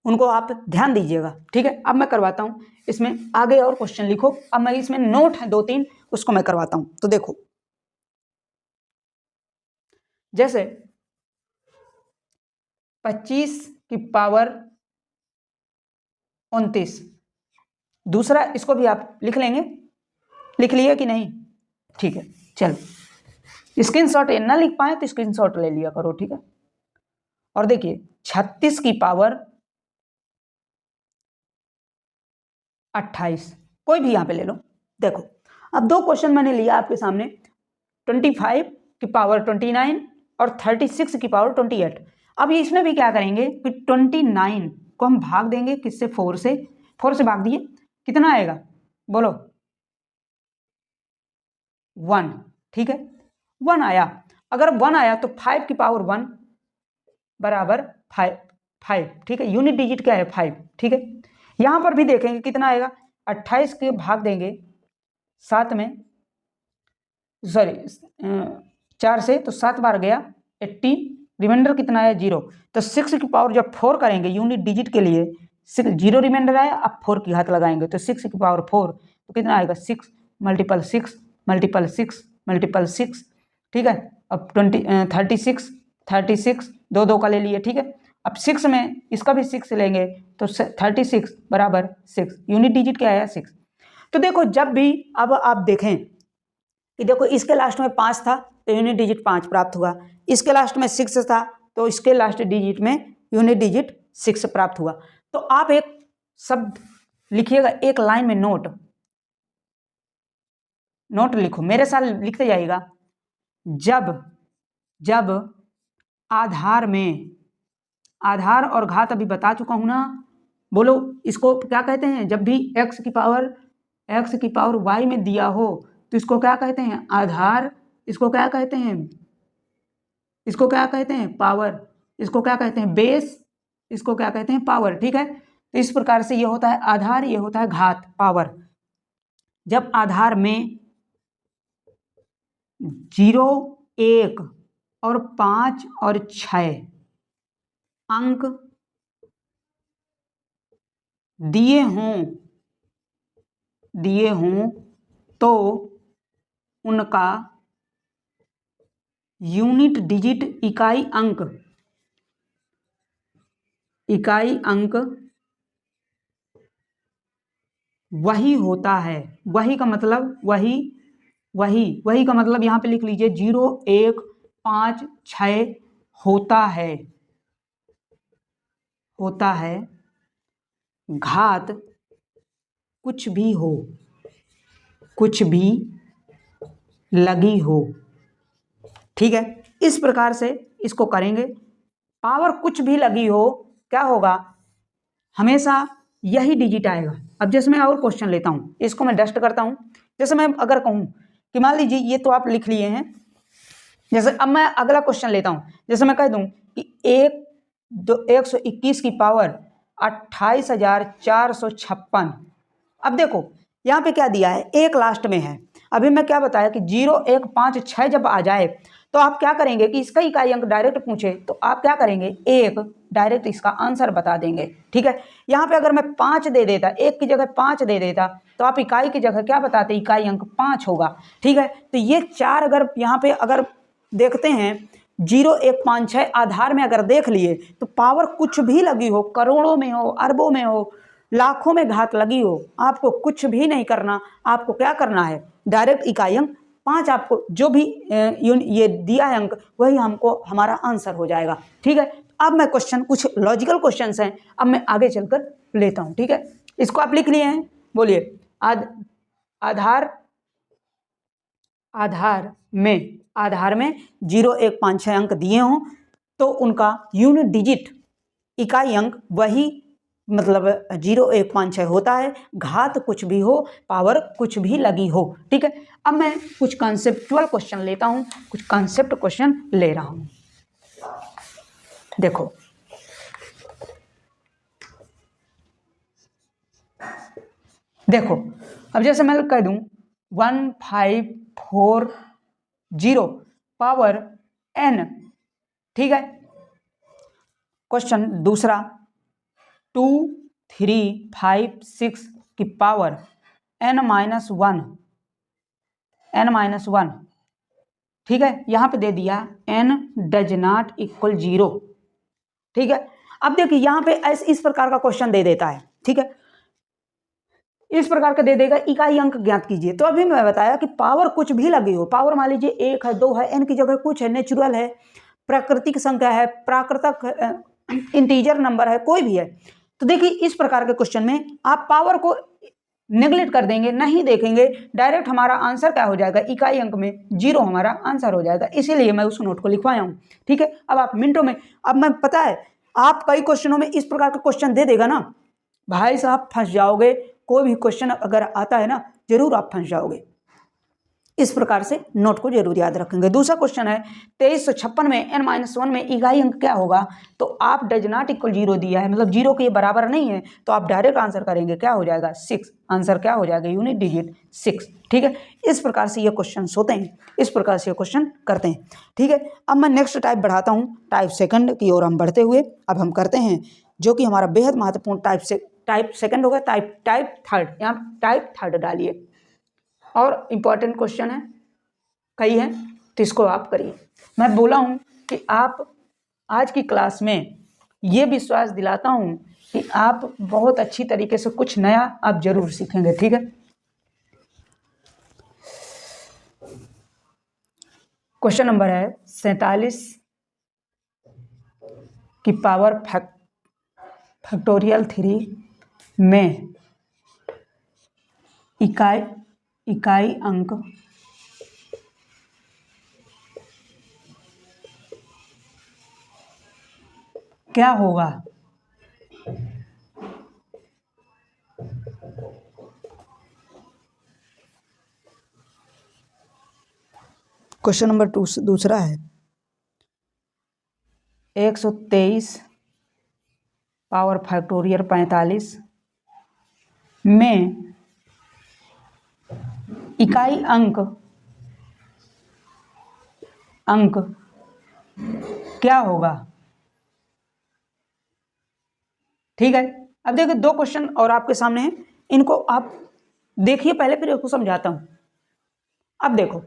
उनको आप ध्यान दीजिएगा, ठीक है। अब मैं करवाता हूँ इसमें आगे और क्वेश्चन लिखो। अब मैं इसमें नोट है 2-3 उसको मैं करवाता हूँ। तो देखो जैसे 25 की पावर 29, दूसरा इसको भी आप लिख लेंगे, लिख लिए कि नहीं, ठीक है। चलो स्क्रीनशॉट ना लिख पाए तो स्क्रीनशॉट ले लिया करो, ठीक है। और देखिए 36 की पावर 28, कोई भी यहां पे ले लो। देखो अब 2 क्वेश्चन मैंने लिया आपके सामने, 25 की पावर 29 और 36 की पावर 28। अब इसमें भी क्या करेंगे कि 29 को हम भाग देंगे किससे, 4 से, 4 से भाग दिए, कितना आएगा बोलो, 1, ठीक है। 1 आया, अगर 1 आया तो 5 की पावर 1 बराबर 5, ठीक है। यूनिट डिजिट क्या है 5, ठीक है। यहां पर भी देखेंगे कितना आएगा, 28 के भाग देंगे 7 में, सॉरी 4 से, तो 7 बार गया 18, रिमाइंडर कितना आया 0, तो 6 की पावर जब 4 करेंगे यूनिट डिजिट के लिए, 6 0 रिमाइंडर आया, अब 4 की घात लगाएंगे तो 6 की पावर 4, तो कितना आएगा 6 मल्टीपल 6 मल्टीपल 6 मल्टीपल 6, ठीक है। अब 36 2 का ले लिए, ठीक है। अब 6 में इसका भी 6 लेंगे तो 36 बराबर 6, यूनिट डिजिट क्या आया 6। तो देखो जब भी, अब आप देखें कि देखो इसके लास्ट में 5 था तो यूनिट डिजिट 5 प्राप्त हुआ, इसके लास्ट में 6 था तो इसके लास्ट डिजिट में यूनिट डिजिट 6 प्राप्त हुआ। तो आप एक शब्द लिखिएगा, एक लाइन में नोट लिखो, मेरे साथ लिखते जाइएगा, जब आधार और घात अभी बता चुका हूं ना, बोलो इसको क्या कहते हैं, जब भी x की पावर y में दिया हो तो इसको क्या कहते हैं आधार, इसको क्या कहते हैं पावर, इसको क्या कहते हैं बेस, इसको क्या कहते हैं पावर, ठीक है। तो इस प्रकार से ये होता है आधार, ये होता है घात पावर। जब आधार में 0, 1 और 5 और 6 अंक दिए हों तो उनका यूनिट डिजिट इकाई अंक वही होता है। वही का मतलब वही का मतलब यहां पे लिख लीजिए 0, 1, 5, 6 होता है घात कुछ भी लगी हो, ठीक है। इस प्रकार से इसको करेंगे, पावर कुछ भी लगी हो क्या होगा, हमेशा यही डिजिट आएगा। अब जैसे मैं और क्वेश्चन लेता हूं, इसको मैं डस्ट करता हूं। जैसे मैं अगर कहूं कि मान लीजिए ये तो आप लिख लिए हैं, जैसे अब मैं अगला क्वेश्चन लेता हूं, जैसे मैं कह दूं कि 121 की पावर 28,456। अब देखो यहाँ पे क्या दिया है, एक लास्ट में है। अभी मैं क्या बताया कि 0, 1, 5, 6 जब आ जाए तो आप क्या करेंगे कि इसका इकाई अंक डायरेक्ट पूछे तो आप क्या करेंगे, एक डायरेक्ट इसका आंसर बता देंगे, ठीक है। यहाँ पे अगर मैं 5 दे देता, 1 की जगह 5 दे देता तो आप इकाई की जगह क्या बताते, इकाई अंक 5 होगा, ठीक है। तो ये 4 अगर यहाँ पे अगर देखते हैं 0, 1, 5, 6 आधार में अगर देख लिए तो पावर कुछ भी लगी हो, करोड़ों में हो, अरबों में हो, लाखों में घात लगी हो, आपको कुछ भी नहीं करना। आपको क्या करना है, डायरेक्ट इकाई अंक 5, आपको जो भी ये दिया है अंक वही हमको हमारा आंसर हो जाएगा, ठीक है। अब मैं क्वेश्चन, कुछ लॉजिकल क्वेश्चंस हैं, अब मैं आगे चलकर लेता हूं, ठीक है। इसको आप लिख लिए हैं, बोलिए आधार आधार में 0, 1, 5, 6 अंक दिए हों तो उनका यूनिट डिजिट इकाई अंक वही मतलब 0, 1, 5, 6 होता है, घात कुछ भी हो, पावर कुछ भी लगी हो। ठीक है, अब मैं कुछ कॉन्सेप्चुअल क्वेश्चन लेता हूं, कुछ कॉन्सेप्ट क्वेश्चन ले रहा हूं। देखो अब जैसे मैं कह दूं 1540 पावर n, ठीक है। क्वेश्चन दूसरा 2356 की पावर n-1, ठीक है। यहां पे दे दिया n डज नॉट इक्वल 0, ठीक है। अब देखिए यहां पे इस प्रकार का क्वेश्चन दे देता है, ठीक है, इस प्रकार का दे देगा, इकाई अंक ज्ञात कीजिए। तो अभी मैं बताया कि पावर कुछ भी लगी हो, पावर मान लीजिए 1 है, 2 है, n की जगह कुछ है, नेचुरल है, प्राकृतिक संख्या है, प्राकृतिक इंटीजर नंबर है, कोई भी है। तो देखिए इस प्रकार के क्वेश्चन में आप पावर को नेग्लेक्ट कर देंगे, नहीं देखेंगे, डायरेक्ट हमारा आंसर क्या हो जाएगा, इकाई अंक में 0 हमारा आंसर हो जाएगा। इसीलिए मैं उस नोट को लिखवाया हूं, ठीक है। अब आप मिनटों में, अब मैं पता है आप कई क्वेश्चनों में इस प्रकार का क्वेश्चन दे देगा ना, भाई साहब फंस जाओगे। कोई भी क्वेश्चन अगर आता है ना, जरूर आप फंस जाओगे। इस प्रकार से नोट को जरूर याद रखेंगे। दूसरा क्वेश्चन है 2356 में n-1 में इकाई अंक क्या होगा, तो आप डज नॉट इक्वल 0 दिया है, मतलब 0 के बराबर नहीं है, तो आप डायरेक्ट आंसर करेंगे, क्या हो जाएगा 6, आंसर क्या हो जाएगा, यूनिट डिजिट 6, ठीक है। इस प्रकार से ये क्वेश्चन होते हैं, इस प्रकार से ये क्वेश्चन करते हैं, ठीक है। अब मैं नेक्स्ट टाइप बढ़ाता हूँ, टाइप सेकंड की ओर हम बढ़ते हुए अब हम करते हैं जो कि हमारा बेहद महत्वपूर्ण टाइप सेकंड होगा, टाइप थर्ड, यहाँ टाइप थर्ड डालिए, और इम्पॉर्टेंट क्वेश्चन है, कई है, तो इसको आप करिए। मैं बोला हूं कि आप आज की क्लास में ये विश्वास दिलाता हूं कि आप बहुत अच्छी तरीके से कुछ नया आप जरूर सीखेंगे, ठीक है। क्वेश्चन नंबर है 47 की पावर फैक्टोरियल 3 में इकाई अंक क्या होगा। क्वेश्चन नंबर दूसरा है 123 पावर फैक्टोरियल 45 में इकाई अंक क्या होगा, ठीक है। अब देखिए दो क्वेश्चन और आपके सामने हैं, इनको आप देखिए पहले, फिर इसको समझाता हूं। अब देखो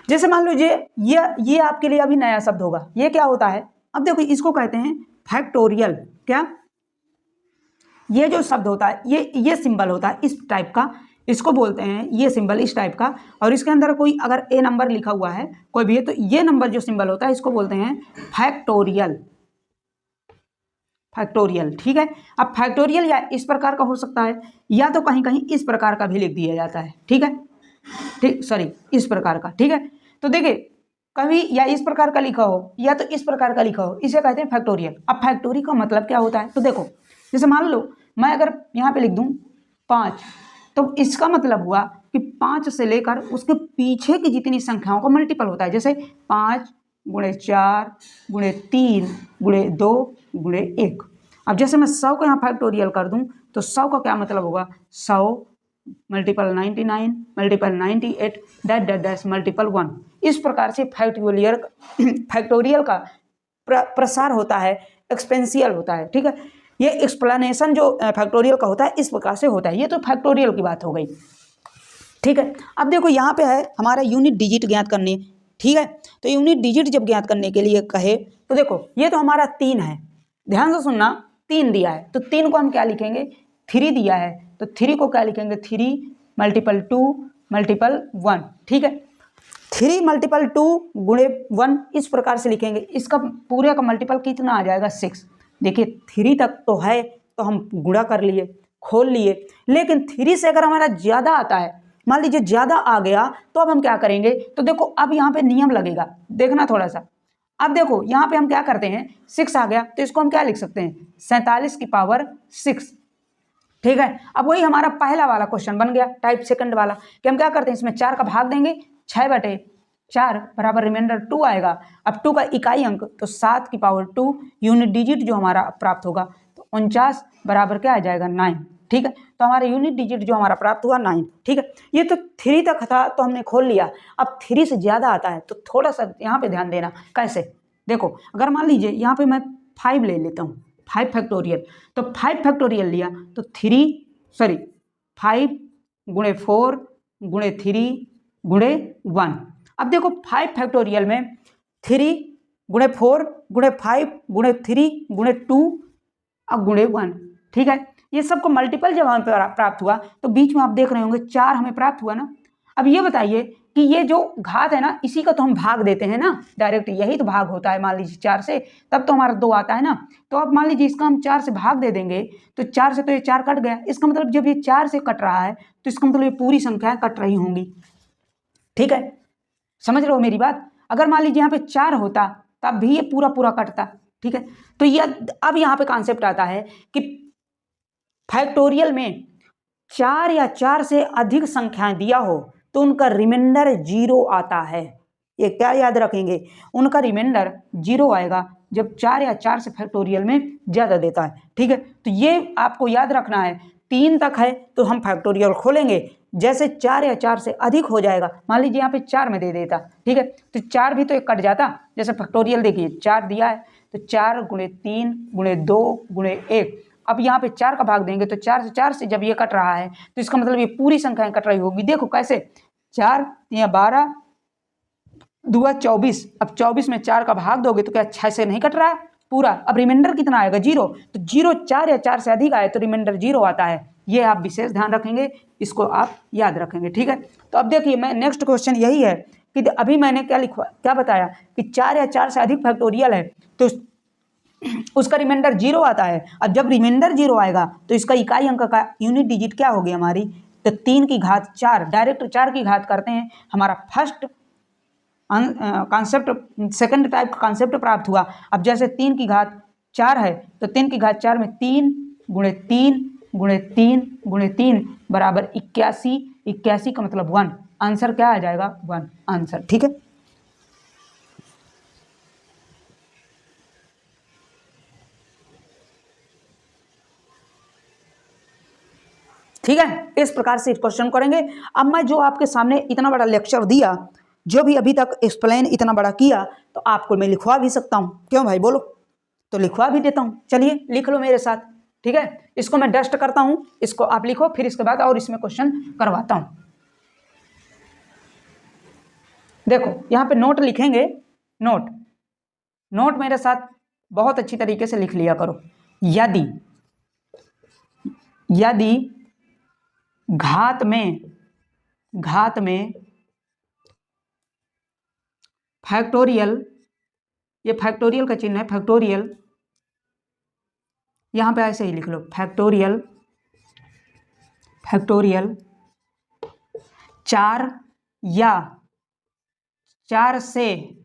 जैसे मान लीजिए ये आपके लिए अभी नया शब्द होगा, ये क्या होता है। अब देखो इसको कहते हैं फैक्टोरियल, क्या, ये जो शब्द होता है, ये सिंबल होता है इस टाइप का, इसको बोलते हैं, ये सिंबल इस टाइप का, और इसके अंदर कोई अगर ए नंबर लिखा हुआ है कोई भी है, तो ये नंबर जो सिंबल होता है इसको बोलते हैं फैक्टोरियल, ठीक है। अब फैक्टोरियल या इस प्रकार का हो सकता है, या तो कहीं कहीं इस प्रकार का भी लिख दिया जाता है, ठीक है, ठीक, सॉरी इस प्रकार का, ठीक है। तो देखिए कभी या इस प्रकार का लिखा हो या तो इस प्रकार का लिखा हो, इसे कहते हैं फैक्टोरियल। अब फैक्टोरी का मतलब क्या होता है, तो देखो जैसे मान लो मैं अगर यहाँ पे लिख दूं 5, तो इसका मतलब हुआ कि 5 से लेकर उसके पीछे की जितनी संख्याओं का मल्टीपल होता है, जैसे 5 गुणे 4 गुणे 3 गुणे 2 गुणे 1। अब जैसे मैं 100 को यहाँ फैक्टोरियल कर दूं तो 100 का क्या मतलब होगा, 100 मल्टीपल 99 मल्टीपल 98 डैश मल्टीपल 1। इस प्रकार से फैक्टोरियल का प्रसार होता है, एक्सपेंशियल होता है, ठीक है। ये एक्सप्लेनेशन जो फैक्टोरियल का होता है इस प्रकार से होता है। ये तो फैक्टोरियल की बात हो गई, ठीक है। अब देखो यहाँ पे है हमारा यूनिट डिजिट ज्ञात करने, ठीक है। तो यूनिट डिजिट जब ज्ञात करने के लिए कहे तो देखो ये तो हमारा 3 है, ध्यान से सुनना, 3 दिया है, तो 3 को हम क्या लिखेंगे, 3 दिया है तो 3 को क्या लिखेंगे, 3 मल्टीपल 2 मल्टीपल 1, ठीक है। 3 मल्टीपल 2 गुणे 1 इस प्रकार से लिखेंगे। इसका पूरे का मल्टीपल कितना आ जाएगा, 6। देखिए 3 तक तो है तो हम गुणा कर लिए, खोल लिए, लेकिन 3 से अगर हमारा ज़्यादा आता है, मान लीजिए ज़्यादा आ गया, तो अब हम क्या करेंगे, तो देखो अब यहाँ पे नियम लगेगा, देखना थोड़ा सा। अब देखो यहाँ पे हम क्या करते हैं, 6 आ गया तो इसको हम क्या लिख सकते हैं, 47 की पावर 6। ठीक है, अब वही हमारा पहला वाला क्वेश्चन बन गया, टाइप सेकंड वाला, कि हम क्या करते हैं, इसमें 4 का भाग देंगे, 6/4 बराबर रिमाइंडर 2 आएगा। अब 2 का इकाई अंक तो 7 की पावर 2, यूनिट डिजिट जो हमारा प्राप्त होगा तो 49 बराबर क्या आ जाएगा, 9। ठीक है, तो हमारा यूनिट डिजिट जो हमारा प्राप्त हुआ 9। ठीक है, ये तो 3 तक था तो हमने खोल लिया। अब 3 से ज़्यादा आता है तो थोड़ा सा यहाँ पे ध्यान देना। कैसे, देखो अगर मान लीजिए यहाँ पे मैं 5 ले लेता हूँ, 5 फैक्टोरियल, तो 5 फैक्टोरियल लिया तो 5 गुणे 4 गुणे 3 गुणे 1। अब देखो 5 फैक्टोरियल में 3 गुणे 4 गुणे 5 गुणे 3 गुणे 2 और गुणे 1। ठीक है, ये सबको मल्टीपल जब हमें प्राप्त हुआ तो बीच में आप देख रहे होंगे 4 हमें प्राप्त हुआ ना। अब ये बताइए कि ये जो घात है ना, इसी का तो हम भाग देते हैं ना डायरेक्ट, यही तो भाग होता है मान लीजिए 4 से, तब तो हमारा 2 आता है ना। तो अब मान लीजिए इसका हम 4 से भाग दे देंगे तो 4 से तो ये 4 कट गया, इसका मतलब जब ये 4 से कट रहा है तो इसका मतलब ये पूरी संख्याएं कट रही होंगी। ठीक है, समझ रहे हो मेरी बात। अगर मान लीजिए यहाँ पे 4 होता तब भी ये पूरा पूरा कटता। ठीक है, तो ये अब यहाँ पे कॉन्सेप्ट आता है कि फैक्टोरियल में 4 या 4 से अधिक संख्याएं दिया हो तो उनका रिमाइंडर 0 आता है। ये क्या याद रखेंगे, उनका रिमाइंडर 0 आएगा जब 4 या 4 से फैक्टोरियल में ज़्यादा देता है। ठीक है, तो ये आपको याद रखना है। 3 तक है तो हम फैक्टोरियल खोलेंगे, जैसे 4 या 4 से अधिक हो जाएगा, मान लीजिए यहाँ पे 4 में दे देता, ठीक है, तो 4 भी तो एक कट जाता। जैसे फैक्टोरियल देखिए 4 दिया है तो 4 गुणे 3 गुणे 2 गुणे 1। अब यहाँ पे 4 का भाग देंगे तो 4 से जब ये कट रहा है तो इसका मतलब ये पूरी संख्याएं कट रही होगी। देखो कैसे, 4 या 12 2 24। अब 24 में 4 का भाग दोगे तो क्या 6 से नहीं कट रहा है पूरा। अब रिमाइंडर कितना आएगा, 0। तो 0 4 या 4 से अधिक आए तो रिमाइंडर 0 आता है। ये आप विशेष ध्यान रखेंगे, इसको आप याद रखेंगे। ठीक है, तो अब देखिए मैं नेक्स्ट क्वेश्चन यही है कि अभी मैंने क्या बताया कि 4 या 4 से अधिक फैक्टोरियल है तो उसका रिमाइंडर 0 आता है। अब जब रिमाइंडर 0 आएगा तो इसका इकाई अंक का यूनिट डिजिट क्या होगी हमारी, तो 3 की घात 4, डायरेक्ट 4 की घात करते हैं। हमारा फर्स्ट कॉन्सेप्ट, सेकंड टाइप का कॉन्सेप्ट प्राप्त हुआ। अब जैसे 3 की घात 4 है तो 3 की घात 4 में 3 गुणे 3 गुणे 3 गुणे 3 बराबर 81। 81 का मतलब 1, आंसर क्या आ जाएगा, 1 आंसर। ठीक है, ठीक है, इस प्रकार से क्वेश्चन करेंगे। अब मैं जो आपके सामने इतना बड़ा लेक्चर दिया, जो भी अभी तक एक्सप्लेन इतना बड़ा किया, तो आपको मैं लिखवा भी सकता हूँ, क्यों भाई बोलो, तो लिखवा भी देता हूँ। चलिए लिख लो मेरे साथ। ठीक है, इसको मैं डस्ट करता हूँ, इसको आप लिखो, फिर इसके बाद और इसमें क्वेश्चन करवाता हूँ। देखो यहाँ पे नोट लिखेंगे, नोट मेरे साथ बहुत अच्छी तरीके से लिख लिया करो। यदि घात में फैक्टोरियल, ये फैक्टोरियल का चिन्ह है, फैक्टोरियल, यहां पे ऐसे ही लिख लो, फैक्टोरियल 4 या 4 से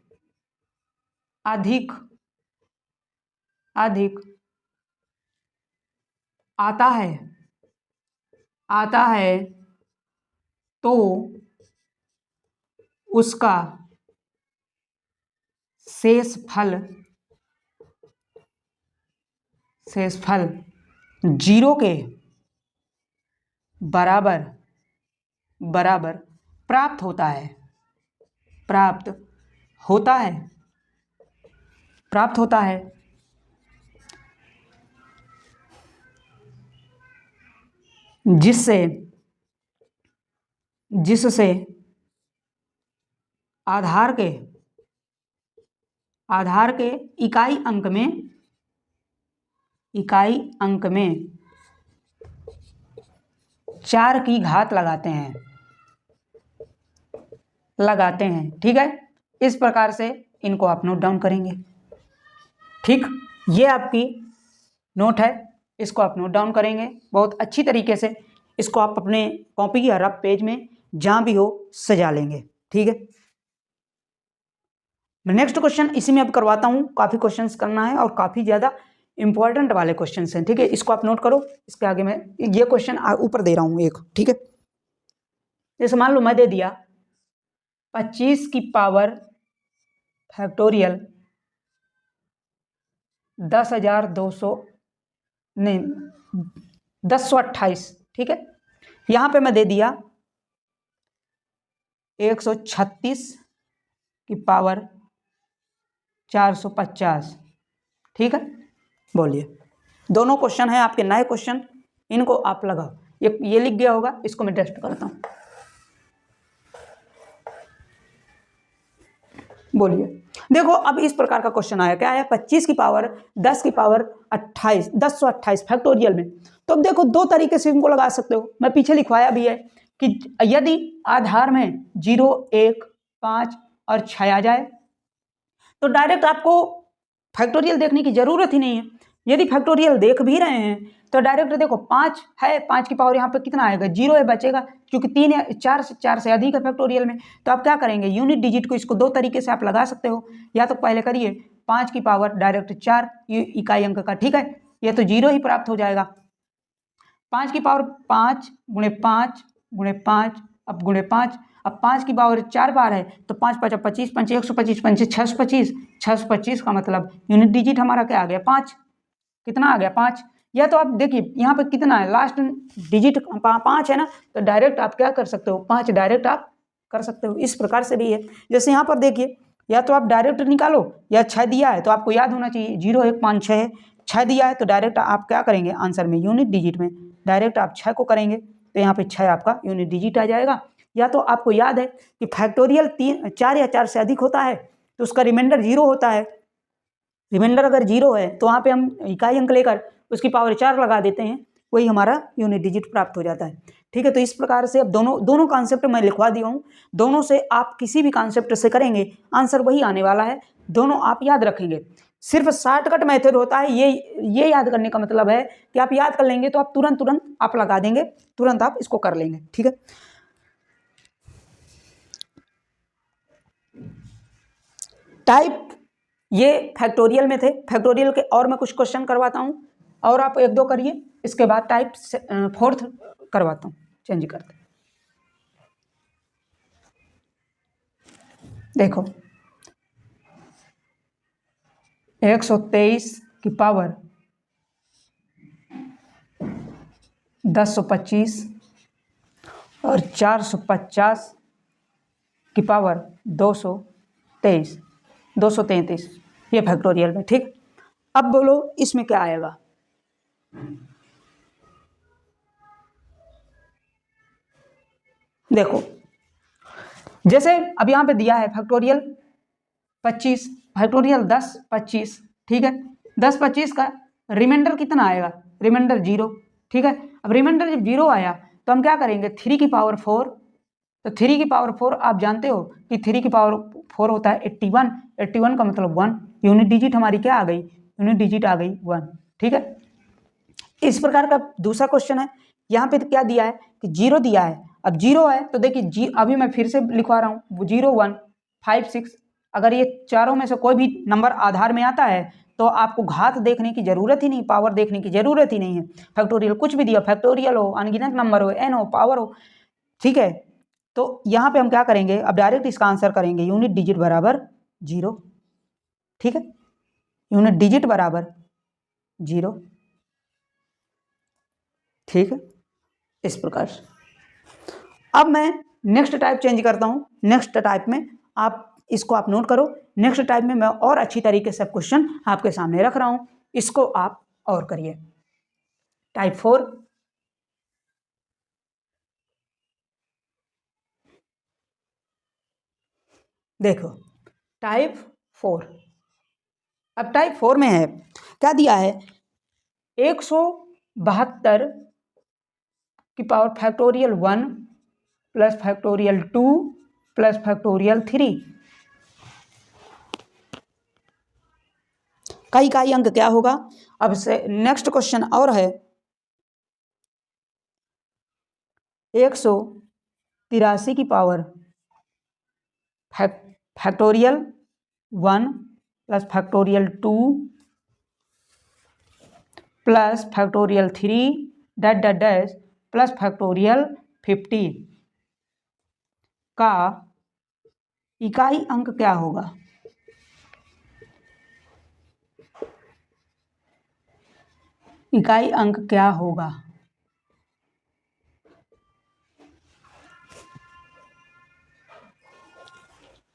अधिक आता है तो उसका शेषफल 0 के बराबर प्राप्त होता है। जिससे आधार के इकाई अंक में 4 की घात लगाते हैं। ठीक है, इस प्रकार से इनको आप नोट डाउन करेंगे। ठीक, ये आपकी नोट है। इसको आप नोट डाउन करेंगे बहुत अच्छी तरीके से। इसको आप अपने कॉपी या रफ पेज में जहाँ भी हो सजा लेंगे, ठीक है। मैं नेक्स्ट क्वेश्चन इसी में अब करवाता हूँ, काफ़ी क्वेश्चंस करना है और काफ़ी ज़्यादा इंपॉर्टेंट वाले क्वेश्चंस हैं, ठीक है। इसको आप नोट करो। इसके आगे मैं ये क्वेश्चन ऊपर दे रहा हूँ एक, ठीक है। जैसे मान लो मैं दे दिया 25 की पावर फैक्टोरियल 10,200 नहीं 1028, ठीक है। यहाँ पे मैं दे दिया 136 की पावर 450, ठीक है। बोलिए, दोनों क्वेश्चन हैं आपके नए क्वेश्चन, इनको आप लगाओ। ये लिख गया होगा, इसको मैं टेस्ट करता हूँ। बोलिए, देखो अब इस प्रकार का क्वेश्चन आया, क्या आया 25 की पावर 10 की पावर 28 1028 फैक्टोरियल में। तो अब देखो दो तरीके से इनको लगा सकते हो, मैं पीछे लिखवाया भी है कि यदि आधार में 0 1 5 और 6 आ जाए तो डायरेक्ट आपको फैक्टोरियल देखने की जरूरत ही नहीं है। यदि फैक्टोरियल देख भी रहे हैं तो डायरेक्ट देखो 5 है, 5 की पावर यहाँ पे कितना आएगा 0 है बचेगा, क्योंकि 3 या 4 से अधिक है फैक्टोरियल में। तो आप क्या करेंगे, यूनिट डिजिट को इसको दो तरीके से आप लगा सकते हो। या तो पहले करिए 5 की पावर डायरेक्ट 4 इकाई अंक का, ठीक है, ये तो 0 ही प्राप्त हो जाएगा। 5 की पावर 5 गुणे 5 गुणे 5 अब गुणे 5, अब 5 की पावर 4 बार है तो 5 5 25 5 125 5 625 625 का मतलब यूनिट डिजिट हमारा क्या आ गया 5। कितना आ गया 5। या तो आप देखिए यहाँ पे कितना है, लास्ट डिजिट 5 है ना, तो डायरेक्ट आप क्या कर सकते हो 5 डायरेक्ट आप कर सकते हो। इस प्रकार से भी है। जैसे यहाँ पर देखिए, या तो आप डायरेक्ट निकालो या 6 दिया है तो आपको याद होना चाहिए 0 1 5 6 है, 6 दिया है तो डायरेक्ट आप क्या करेंगे आंसर में यूनिट डिजिट में डायरेक्ट आप 6 को करेंगे तो यहाँ पे 6 आपका यूनिट डिजिट आ जाएगा। या तो आपको याद है कि फैक्टोरियल 4 या 4 से अधिक होता है तो उसका रिमाइंडर 0 होता है। रिमाइंडर अगर 0 है तो वहाँ पे हम इकाई अंक लेकर उसकी पावर 4 लगा देते हैं, वही हमारा यूनिट डिजिट प्राप्त हो जाता है, ठीक है। तो इस प्रकार से अब दोनों कॉन्सेप्ट मैं लिखवा दिया हूँ। दोनों से आप किसी भी कॉन्सेप्ट से करेंगे आंसर वही आने वाला है, दोनों आप याद रखेंगे। सिर्फ शॉर्टकट मेथड होता है, ये याद करने का मतलब है कि आप याद कर लेंगे तो आप तुरंत आप लगा देंगे, तुरंत आप इसको कर लेंगे, ठीक है। टाइप ये फैक्टोरियल में थे, फैक्टोरियल के और मैं कुछ क्वेश्चन करवाता हूँ और आप 1 2 करिए, इसके बाद टाइप 4th करवाता हूँ, चेंज करते। देखो 123 की पावर 1025 और 450 की पावर 233 ये फैक्टोरियल में, ठीक। अब बोलो इसमें क्या आएगा। देखो जैसे अब यहाँ पे दिया है फैक्टोरियल 25 फैक्टोरियल 10 25, ठीक है। 10 25 का रिमाइंडर कितना आएगा, रिमाइंडर 0, ठीक है। अब रिमाइंडर जब 0 आया तो हम क्या करेंगे 3 की पावर 4, तो 3 की पावर 4 आप जानते हो कि 3 की पावर 4 होता है 81, 81 का मतलब 1, यूनिट डिजिट हमारी क्या आ गई, यूनिट डिजिट आ गई 1, ठीक है। इस प्रकार का दूसरा क्वेश्चन है, यहाँ पे तो क्या दिया है कि 0 दिया है। अब 0 है तो देखिए अभी मैं फिर से लिखवा रहा हूँ 0 1 5 6, अगर ये चारों में से कोई भी नंबर आधार में आता है तो आपको घात देखने की जरूरत ही नहीं, पावर देखने की जरूरत ही नहीं है। फैक्टोरियल कुछ भी दिया, फैक्टोरियल हो, अनगिनत नंबर हो, एन हो, पावर हो, ठीक है। तो यहाँ पे हम क्या करेंगे, अब डायरेक्ट इसका आंसर करेंगे यूनिट डिजिट बराबर 0, ठीक है, यूनिट डिजिट बराबर 0, ठीक है। इस प्रकार से अब मैं नेक्स्ट टाइप चेंज करता हूँ। नेक्स्ट टाइप में आप इसको आप नोट करो, नेक्स्ट टाइप में मैं और अच्छी तरीके से क्वेश्चन आपके सामने रख रहा हूँ, इसको आप और करिए। टाइप 4, देखो टाइप 4, अब टाइप 4 में है क्या दिया है 172 की power factorial 1 plus factorial 2 plus factorial 3 का इकाई अंक क्या होगा। अब से नेक्स्ट क्वेश्चन और है 183 की power factorial 1 plus factorial 2 plus factorial 3 dash dash dash plus factorial 50 का इकाई अंक क्या होगा। इकाई अंक क्या होगा।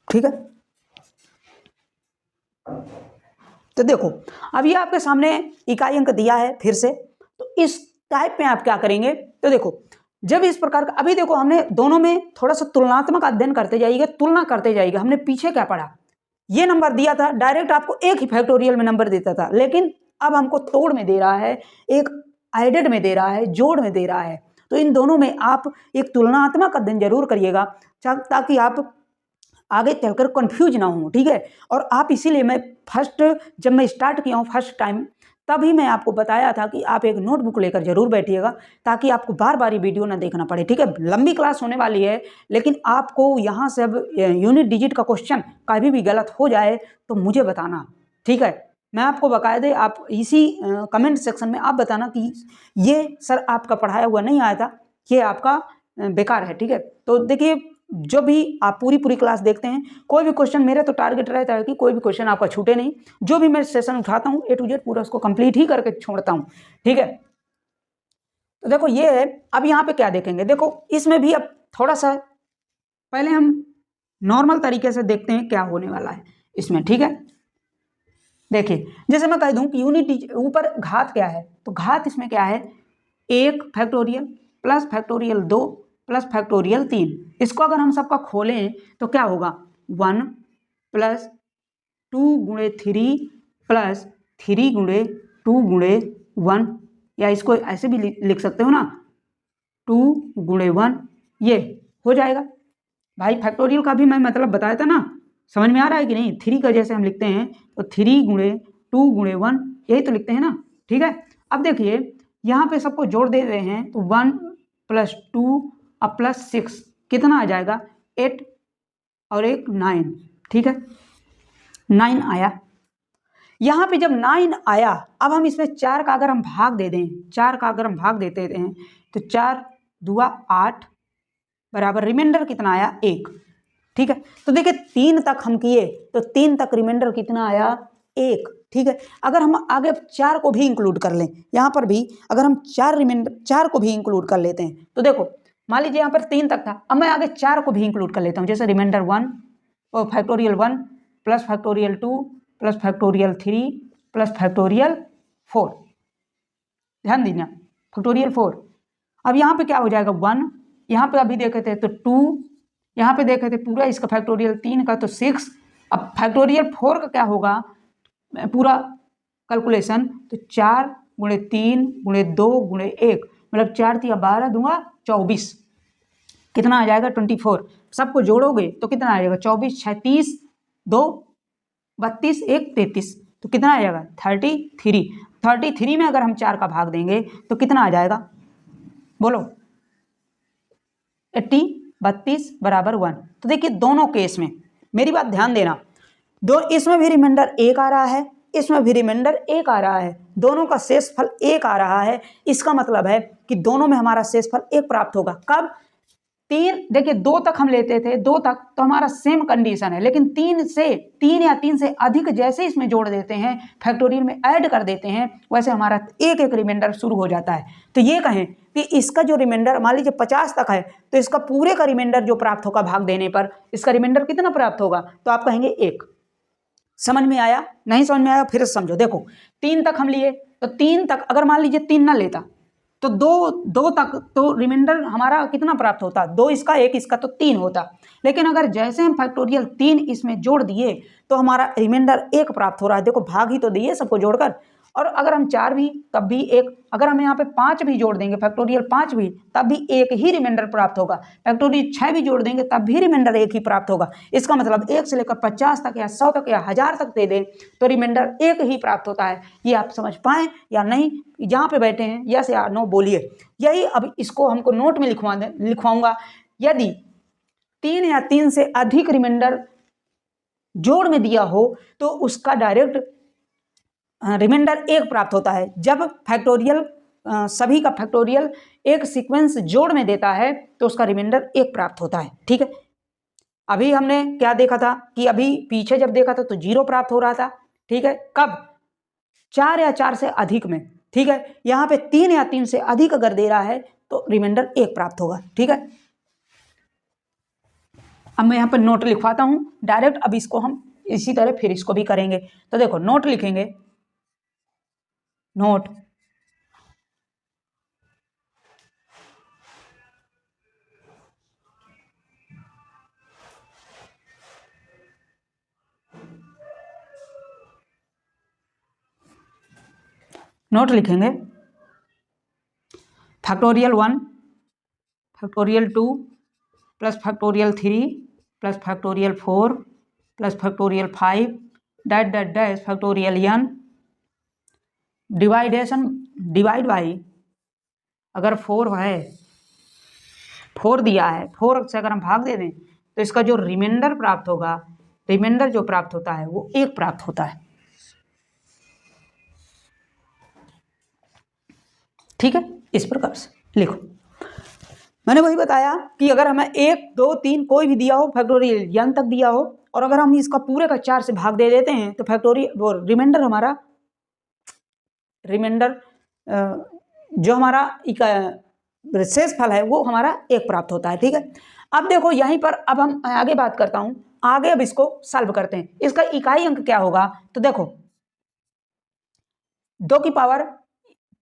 ठीक है, तो देखो अब ये आपके सामने इकाई अंक दिया है फिर से, तो इस टाइप में आप क्या करेंगे। तो देखो जब इस प्रकार का, अभी देखो हमने दोनों में थोड़ा सा तुलनात्मक अध्ययन करते जाइएगा, तुलना करते जाइएगा। हमने पीछे क्या पढ़ा, ये नंबर दिया था डायरेक्ट आपको एक ही फैक्टोरियल में नंबर देता था, लेकिन अब हमको तोड़ में दे रहा है, एक एडेड में दे रहा है, जोड़ में दे रहा है। तो इन दोनों में आप एक तुलनात्मक अध्ययन जरूर करिएगा ताकि आप आगे चलकर कंफ्यूज ना हो। ठीक है, और आप इसीलिए मैं जब मैं स्टार्ट किया हूँ फर्स्ट टाइम, तभी मैं आपको बताया था कि आप एक नोटबुक लेकर जरूर बैठिएगा ताकि आपको बार बार ये वीडियो ना देखना पड़े। ठीक है, लंबी क्लास होने वाली है, लेकिन आपको यहाँ से अब यूनिट डिजिट का क्वेश्चन कभी भी गलत हो जाए तो मुझे बताना। ठीक है, मैं आपको बाकायदे आप इसी कमेंट सेक्शन में आप बताना कि ये सर आपका पढ़ाया हुआ नहीं आया था, ये आपका बेकार है। ठीक है, तो देखिए जो भी आप पूरी क्लास देखते हैं, कोई भी क्वेश्चन, मेरा तो टारगेट रहता है कि कोई भी क्वेश्चन आपका छूटे नहीं। जो भी मैं सेशन उठाता हूँ A to Z पूरा उसको कंप्लीट ही करके छोड़ता हूँ। ठीक है, तो देखो ये है। अब यहाँ पे क्या देखेंगे, देखो इसमें भी अब थोड़ा सा पहले हम नॉर्मल तरीके से देखते हैं क्या होने वाला है इसमें। ठीक है, देखिए जैसे मैं कह दूं कि यूनिट ऊपर घात क्या है, तो घात इसमें क्या है, 1 factorial plus factorial 2 plus factorial 3। इसको अगर हम सबका खोलें तो क्या होगा, 1 प्लस 2 गुणे 3 प्लस 3 गुणे 2 गुणे 1, या इसको ऐसे भी लिख सकते हो ना, 2 गुणे 1, ये हो जाएगा। भाई फैक्टोरियल का भी मैं मतलब बताया था ना, समझ में आ रहा है कि नहीं। 3 का जैसे हम लिखते हैं तो 3 गुणे 2 गुणे 1, यही तो लिखते हैं ना। ठीक है, अब देखिए यहाँ पे सबको जोड़ दे रहे हैं तो 1 प्लस 2 अब प्लस 6 कितना आ जाएगा, 8 और 1 9। ठीक है, 9 आया। यहाँ पे जब 9 आया, अब हम इसमें 4 का अगर हम भाग दे दें, 4 का अगर हम भाग देते हैं तो 4 दूआ 8 बराबर रिमाइंडर कितना आया, 1। ठीक है, तो देखिए 3 तक हम किए तो 3 तक रिमाइंडर कितना आया, 1। ठीक है, अगर हम आगे 4 को भी इंक्लूड कर लें, यहाँ पर भी अगर हम 4 को भी इंक्लूड कर लेते हैं तो देखो मान लीजिए यहाँ पर 3 तक था, अब मैं आगे 4 को भी इंक्लूड कर लेता हूँ, जैसे रिमाइंडर 1 और factorial 1 plus factorial 2 plus factorial 3 plus factorial 4। ध्यान दीजिए फैक्टोरियल 4। अब यहाँ पे क्या हो जाएगा, 1, यहाँ पे अभी देखे थे तो 2, यहाँ पे देखे थे पूरा इसका फैक्टोरियल 3 का तो 6। अब फैक्टोरियल 4 का क्या होगा, पूरा कैलकुलेशन तो 4 गुणे 3 गुणे 2 गुणे 1, मतलब 4 3 12 दूंगा 24, कितना आ जाएगा 24। सबको जोड़ोगे तो कितना आएगा, 24 36 2 32 1 33, तो कितना आ जाएगा 33। 33 में अगर हम 4 का भाग देंगे तो कितना आ जाएगा, बोलो 80 32 बराबर 1। तो देखिए दोनों केस में मेरी बात ध्यान देना, इसमें भी रिमाइंडर 1 आ रहा है, इसमें भी रिमाइंडर 1 आ रहा है, दोनों का शेषफल 1 आ रहा है। इसका मतलब है कि दोनों में हमारा शेषफल 1 प्राप्त होगा। कब, 3, देखिए 2 तक हम लेते थे, 2 तक तो हमारा सेम कंडीशन है, लेकिन 3 या 3 से अधिक जैसे इसमें जोड़ देते हैं, फैक्टोरियल में ऐड कर देते हैं, वैसे हमारा एक एक रिमाइंडर शुरू हो जाता है। तो ये कहें कि इसका जो रिमाइंडर मान लीजिए 50 तक है तो इसका पूरे का रिमाइंडर जो प्राप्त होगा भाग देने पर, इसका रिमाइंडर कितना प्राप्त होगा, तो आप कहेंगे 1। समझ में आया, नहीं समझ में आया फिर से समझो। देखो 3 तक हम लिए तो 3 तक अगर मान लीजिए 3 ना लेता तो 2 तक तो रिमाइंडर हमारा कितना प्राप्त होता, 2 इसका 1 इसका तो 3 होता। लेकिन अगर जैसे हम फैक्टोरियल 3 इसमें जोड़ दिए तो हमारा रिमाइंडर 1 प्राप्त हो रहा है। देखो भाग ही तो दिए सबको जोड़कर, और अगर हम 4 भी तब भी 1, अगर हम यहाँ पे 5 भी जोड़ देंगे फैक्टोरियल 5 भी तब भी 1 ही रिमाइंडर प्राप्त होगा। फैक्टोरियल 6 भी जोड़ देंगे तब भी रिमाइंडर 1 ही प्राप्त होगा। इसका मतलब 1 से लेकर 50 तक या 100 तक या 1000 तक दे दें तो रिमाइंडर 1 ही प्राप्त होता है। ये आप समझ पाएँ या नहीं, जहाँ पे बैठे हैं यस या नो बोलिए। यही अब इसको हमको नोट में लिखवाऊंगा। यदि 3 या 3 से अधिक रिमाइंडर जोड़ में दिया हो तो उसका डायरेक्ट रिमाइंडर 1 प्राप्त होता है। जब फैक्टोरियल सभी का फैक्टोरियल एक सीक्वेंस जोड़ में देता है तो उसका रिमाइंडर 1 प्राप्त होता है। ठीक है, अभी हमने क्या देखा था कि अभी पीछे जब देखा था तो 0 प्राप्त हो रहा था। ठीक है, कब? 4 या 4 से अधिक में। ठीक है, यहाँ पे 3 या 3 से अधिक अगर दे रहा है तो रिमाइंडर 1 प्राप्त होगा। ठीक है, अब मैं यहाँ पर नोट लिखवाता हूँ डायरेक्ट। अब इसको हम इसी तरह फिर इसको भी करेंगे। तो देखो नोट लिखेंगे, नोट नोट लिखेंगे factorial 1 factorial 2 plus factorial 3 plus factorial 4 plus factorial 5 dot dot dash factorial n division divide by, अगर 4 है, 4 दिया है, 4 से अगर हम भाग दे दें तो इसका जो रिमाइंडर प्राप्त होगा, रिमाइंडर जो प्राप्त होता है वो 1 प्राप्त होता है। ठीक है, इस प्रकार से लिखो। मैंने वही बताया कि अगर हमें 1 2 3 कोई भी दिया हो, फैक्टोरियल n तक दिया हो, और अगर हम इसका पूरे का 4 से भाग दे देते हैं तो फैक्टोरियल वो रिमाइंडर हमारा रिमाइंडर जो हमारा शेष फल है वो हमारा 1 प्राप्त होता है। ठीक है, अब देखो यहीं पर अब हम आगे बात करता हूं, आगे अब इसको सॉल्व करते हैं। इसका इकाई अंक क्या होगा? तो देखो 2 की पावर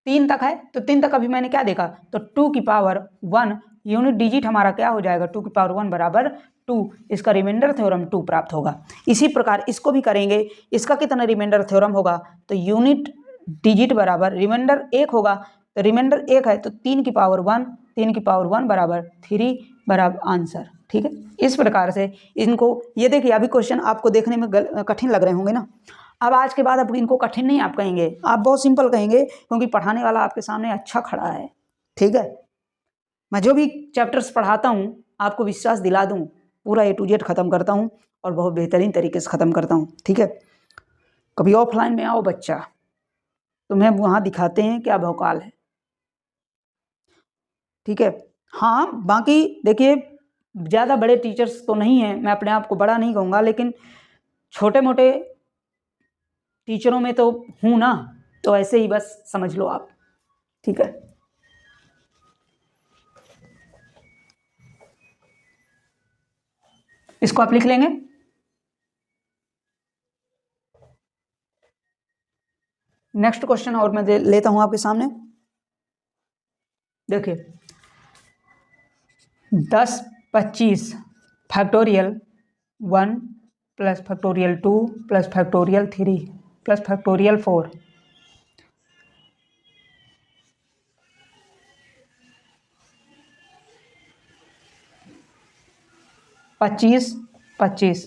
3 तक है तो 3 तक अभी मैंने क्या देखा, तो 2 की पावर 1 यूनिट डिजिट हमारा क्या हो जाएगा, 2 की पावर 1 बराबर 2। इसका रिमाइंडर थ्योरम 2 प्राप्त होगा। इसी प्रकार इसको भी करेंगे। इसका कितना रिमाइंडर थ्योरम होगा, तो यूनिट डिजिट बराबर रिमाइंडर 1 होगा, तो रिमाइंडर 1 है तो 3 की पावर 1, 3 की पावर 1 बराबर 3 बराबर आंसर। ठीक है, इस प्रकार से इनको, ये देखिए अभी क्वेश्चन आपको देखने में कठिन लग रहे होंगे ना। अब आज के बाद अब इनको कठिन नहीं आप कहेंगे, आप बहुत सिंपल कहेंगे, क्योंकि पढ़ाने वाला आपके सामने अच्छा खड़ा है। ठीक है, मैं जो भी चैप्टर्स पढ़ाता हूँ आपको विश्वास दिला दूँ, पूरा A to Z ख़त्म करता हूँ और बहुत बेहतरीन तरीके से ख़त्म करता हूँ। ठीक है, कभी ऑफलाइन में आओ बच्चा, तुम्हें वहाँ दिखाते हैं क्या भौकाल है। ठीक है, हाँ बाकी देखिए ज़्यादा बड़े टीचर्स तो नहीं हैं, मैं अपने आप को बड़ा नहीं कहूँगा, लेकिन छोटे मोटे टीचरों में तो हूँ ना, तो ऐसे ही बस समझ लो आप। ठीक है, इसको आप लिख लेंगे। नेक्स्ट क्वेश्चन और मैं लेता हूं आपके सामने। देखिए 10 25 factorial 1 plus factorial 2 plus factorial 3 plus factorial 4 25 25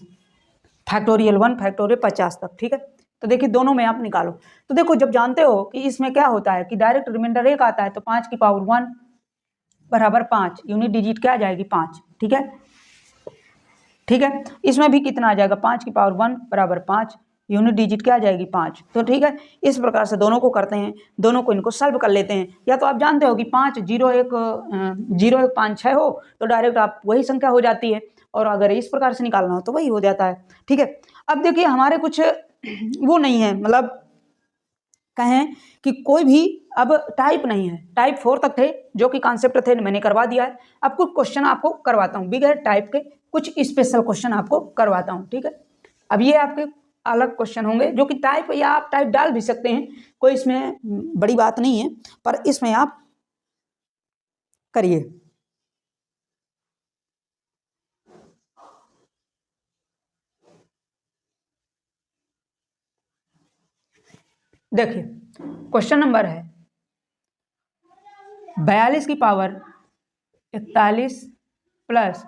factorial 1 factorial 50 तक। ठीक है, तो देखिए दोनों में आप निकालो। तो देखो जब जानते हो कि इसमें क्या होता है कि डायरेक्ट रिमाइंडर 1 आता है तो 5 की पावर 1 बराबर 5, यूनिट डिजिट क्या आ जाएगी 5। ठीक है, ठीक है, इसमें भी कितना आ जाएगा, 5 की पावर 1 बराबर 5, यूनिट डिजिट क्या आ जाएगी 5। तो ठीक है, इस प्रकार से दोनों को करते हैं, दोनों को इनको सॉल्व कर लेते हैं। या तो आप जानते हो कि 5 0 1 0 1 5 6 हो तो डायरेक्ट आप वही संख्या हो जाती है, और अगर इस प्रकार से निकालना हो तो वही हो जाता है। ठीक है, अब देखिए हमारे कुछ वो नहीं है, मतलब कहें कि कोई भी अब टाइप नहीं है, टाइप 4 तक थे जो कि कॉन्सेप्ट थे मैंने करवा दिया है। अब कुछ क्वेश्चन आपको करवाता हूँ बिगैर टाइप के, कुछ स्पेशल क्वेश्चन आपको करवाता हूँ। ठीक है, अब ये आपके अलग क्वेश्चन होंगे जो कि टाइप, या आप टाइप डाल भी सकते हैं, कोई इसमें बड़ी बात नहीं है, पर इसमें आप करिए। देखिए क्वेश्चन नंबर है 42 की पावर 41 प्लस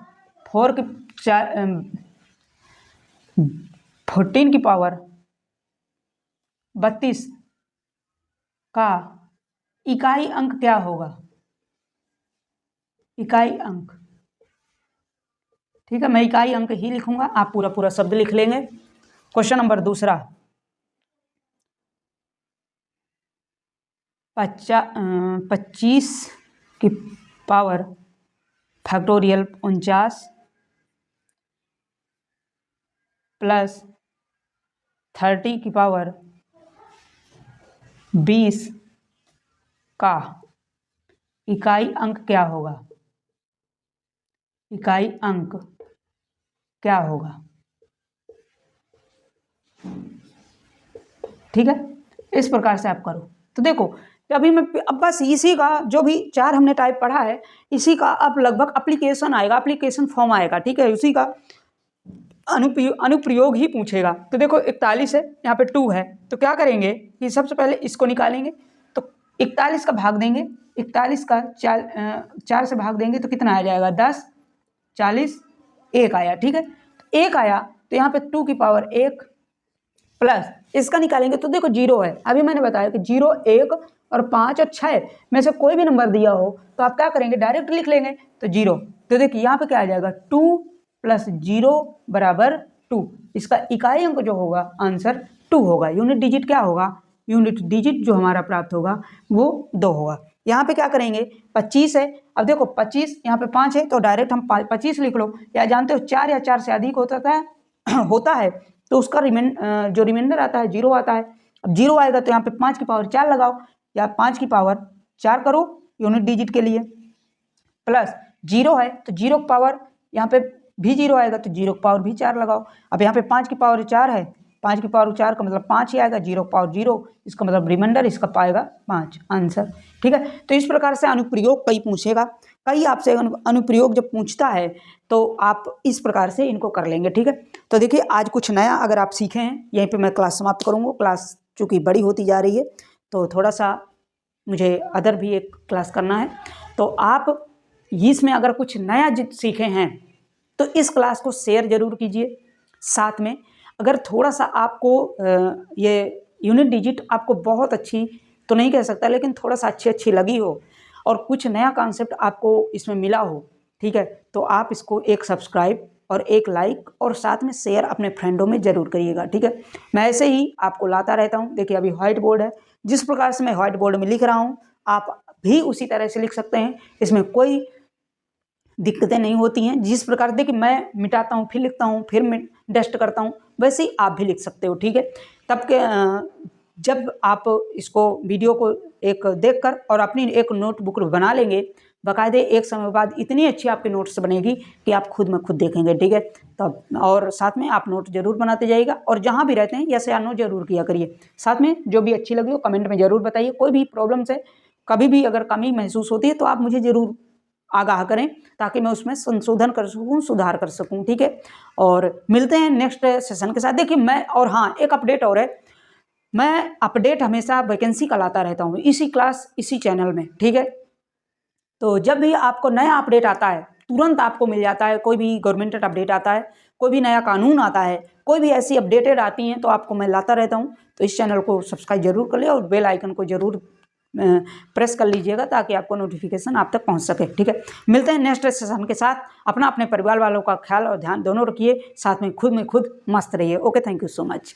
14 की पावर 32 का इकाई अंक क्या होगा? इकाई अंक, ठीक है, मैं इकाई अंक ही लिखूंगा, आप पूरा पूरा शब्द लिख लेंगे। क्वेश्चन नंबर दूसरा 25 की पावर फैक्टोरियल 49 प्लस 30 की पावर 20 का इकाई अंक क्या होगा? इकाई अंक क्या होगा? ठीक है, इस प्रकार से आप करो। तो देखो अभी मैं अब बस इसी का जो भी 4 हमने टाइप पढ़ा है इसी का अब लगभग एप्लीकेशन आएगा, एप्लीकेशन फॉर्म आएगा, ठीक है, उसी का अनुप्रयोग ही पूछेगा। तो देखो 41 है, यहाँ पे 2 है, तो क्या करेंगे कि सबसे पहले इसको निकालेंगे। तो 41 का भाग देंगे, 41 का 4 से भाग देंगे तो कितना आ जाएगा? 10, 40, 1 आया, ठीक है, 1 आया। तो यहाँ पे 2 की पावर 1 प्लस इसका निकालेंगे तो देखो 0 है। अभी मैंने बताया कि 0, 1 और 5 और 6 में से कोई भी नंबर दिया हो तो आप क्या करेंगे? डायरेक्ट लिख लेंगे। तो 0, तो देखिए यहाँ पे क्या आ जाएगा? 2 प्लस 0 बराबर 2। इसका इकाई अंक जो होगा आंसर 2 होगा। यूनिट डिजिट क्या होगा? यूनिट डिजिट जो हमारा प्राप्त होगा वो 2 होगा। यहाँ पे क्या करेंगे? 25 है, अब देखो 25 यहाँ पे 5 है तो डायरेक्ट हम 25 लिख लो। या जानते हो 4 या 4 से अधिक होता है तो उसका जो रिमाइंडर आता है 0 आता है। अब 0 आएगा तो यहाँ पे 5 की पावर 4 लगाओ या 5 की पावर 4 करो यूनिट डिजिट के लिए। प्लस 0 है तो 0 की पावर यहाँ पे भी 0 आएगा तो 0 की पावर भी 4 लगाओ। अब यहाँ पे 5 की पावर 4 है, 5 की पावर 4 का मतलब 5 ही आएगा, 0 की पावर 0, इसका मतलब रिमाइंडर इसका पाएगा 5 आंसर। ठीक है, तो इस प्रकार से अनुप्रयोग कई पूछेगा, कई आपसे अनुप्रयोग जब पूछता है तो आप इस प्रकार से इनको कर लेंगे। ठीक है, तो देखिए आज कुछ नया अगर आप सीखे हैं, यहीं पे मैं क्लास समाप्त करूँगा। क्लास चूँकि बड़ी होती जा रही है तो थोड़ा सा मुझे अदर भी एक क्लास करना है, तो आप इसमें अगर कुछ नया सीखे हैं तो इस क्लास को शेयर ज़रूर कीजिए। साथ में अगर थोड़ा सा आपको ये यूनिट डिजिट आपको बहुत अच्छी तो नहीं कह सकता, लेकिन थोड़ा सा अच्छी लगी हो और कुछ नया कॉन्सेप्ट आपको इसमें मिला हो, ठीक है, तो आप इसको एक सब्सक्राइब और एक लाइक और साथ में शेयर अपने फ्रेंडों में ज़रूर करिएगा। ठीक है, मैं ऐसे ही आपको लाता रहता हूँ। देखिए अभी व्हाइट बोर्ड है, जिस प्रकार से मैं व्हाइट बोर्ड में लिख रहा हूँ आप भी उसी तरह से लिख सकते हैं, इसमें कोई दिक्कतें नहीं होती हैं। जिस प्रकार देखिए मैं मिटाता हूँ फिर लिखता हूँ फिर मैं डस्ट करता हूँ, वैसे ही आप भी लिख सकते हो। ठीक है, तब के जब आप इसको वीडियो को एक देखकर और अपनी एक नोटबुक बना लेंगे, बाकायदे एक समय बाद इतनी अच्छी आपकी नोट्स बनेगी कि आप खुद में खुद देखेंगे। ठीक है, तब और साथ में आप नोट जरूर बनाते जाइएगा और जहाँ भी रहते हैं यस या नो जरूर किया करिए। साथ में जो भी अच्छी लगी हो कमेंट में ज़रूर बताइए। कोई भी प्रॉब्लम से कभी भी अगर कमी महसूस होती है तो आप मुझे ज़रूर आगाह करें ताकि मैं उसमें संशोधन कर सकूं, सुधार कर सकूं। ठीक है, और मिलते हैं नेक्स्ट सेशन के साथ। देखिए मैं और हाँ एक अपडेट और है, मैं अपडेट हमेशा वैकेंसी का लाता रहता हूँ इसी क्लास इसी चैनल में। ठीक है, तो जब भी आपको नया अपडेट आता है तुरंत आपको मिल जाता है। कोई भी गवर्नमेंट अपडेट आता है, कोई भी नया कानून आता है, कोई भी ऐसी अपडेटेड आती हैं तो आपको मैं लाता रहता हूँ। तो इस चैनल को सब्सक्राइब जरूर कर ले और बेल आइकन को जरूर प्रेस कर लीजिएगा ताकि आपको नोटिफिकेशन आप तक पहुंच सके। ठीक है, मिलते हैं नेक्स्ट सेशन के साथ। अपना अपने परिवार वालों का ख्याल और ध्यान दोनों रखिए, साथ में खुद मस्त रहिए। Okay, thank you so much.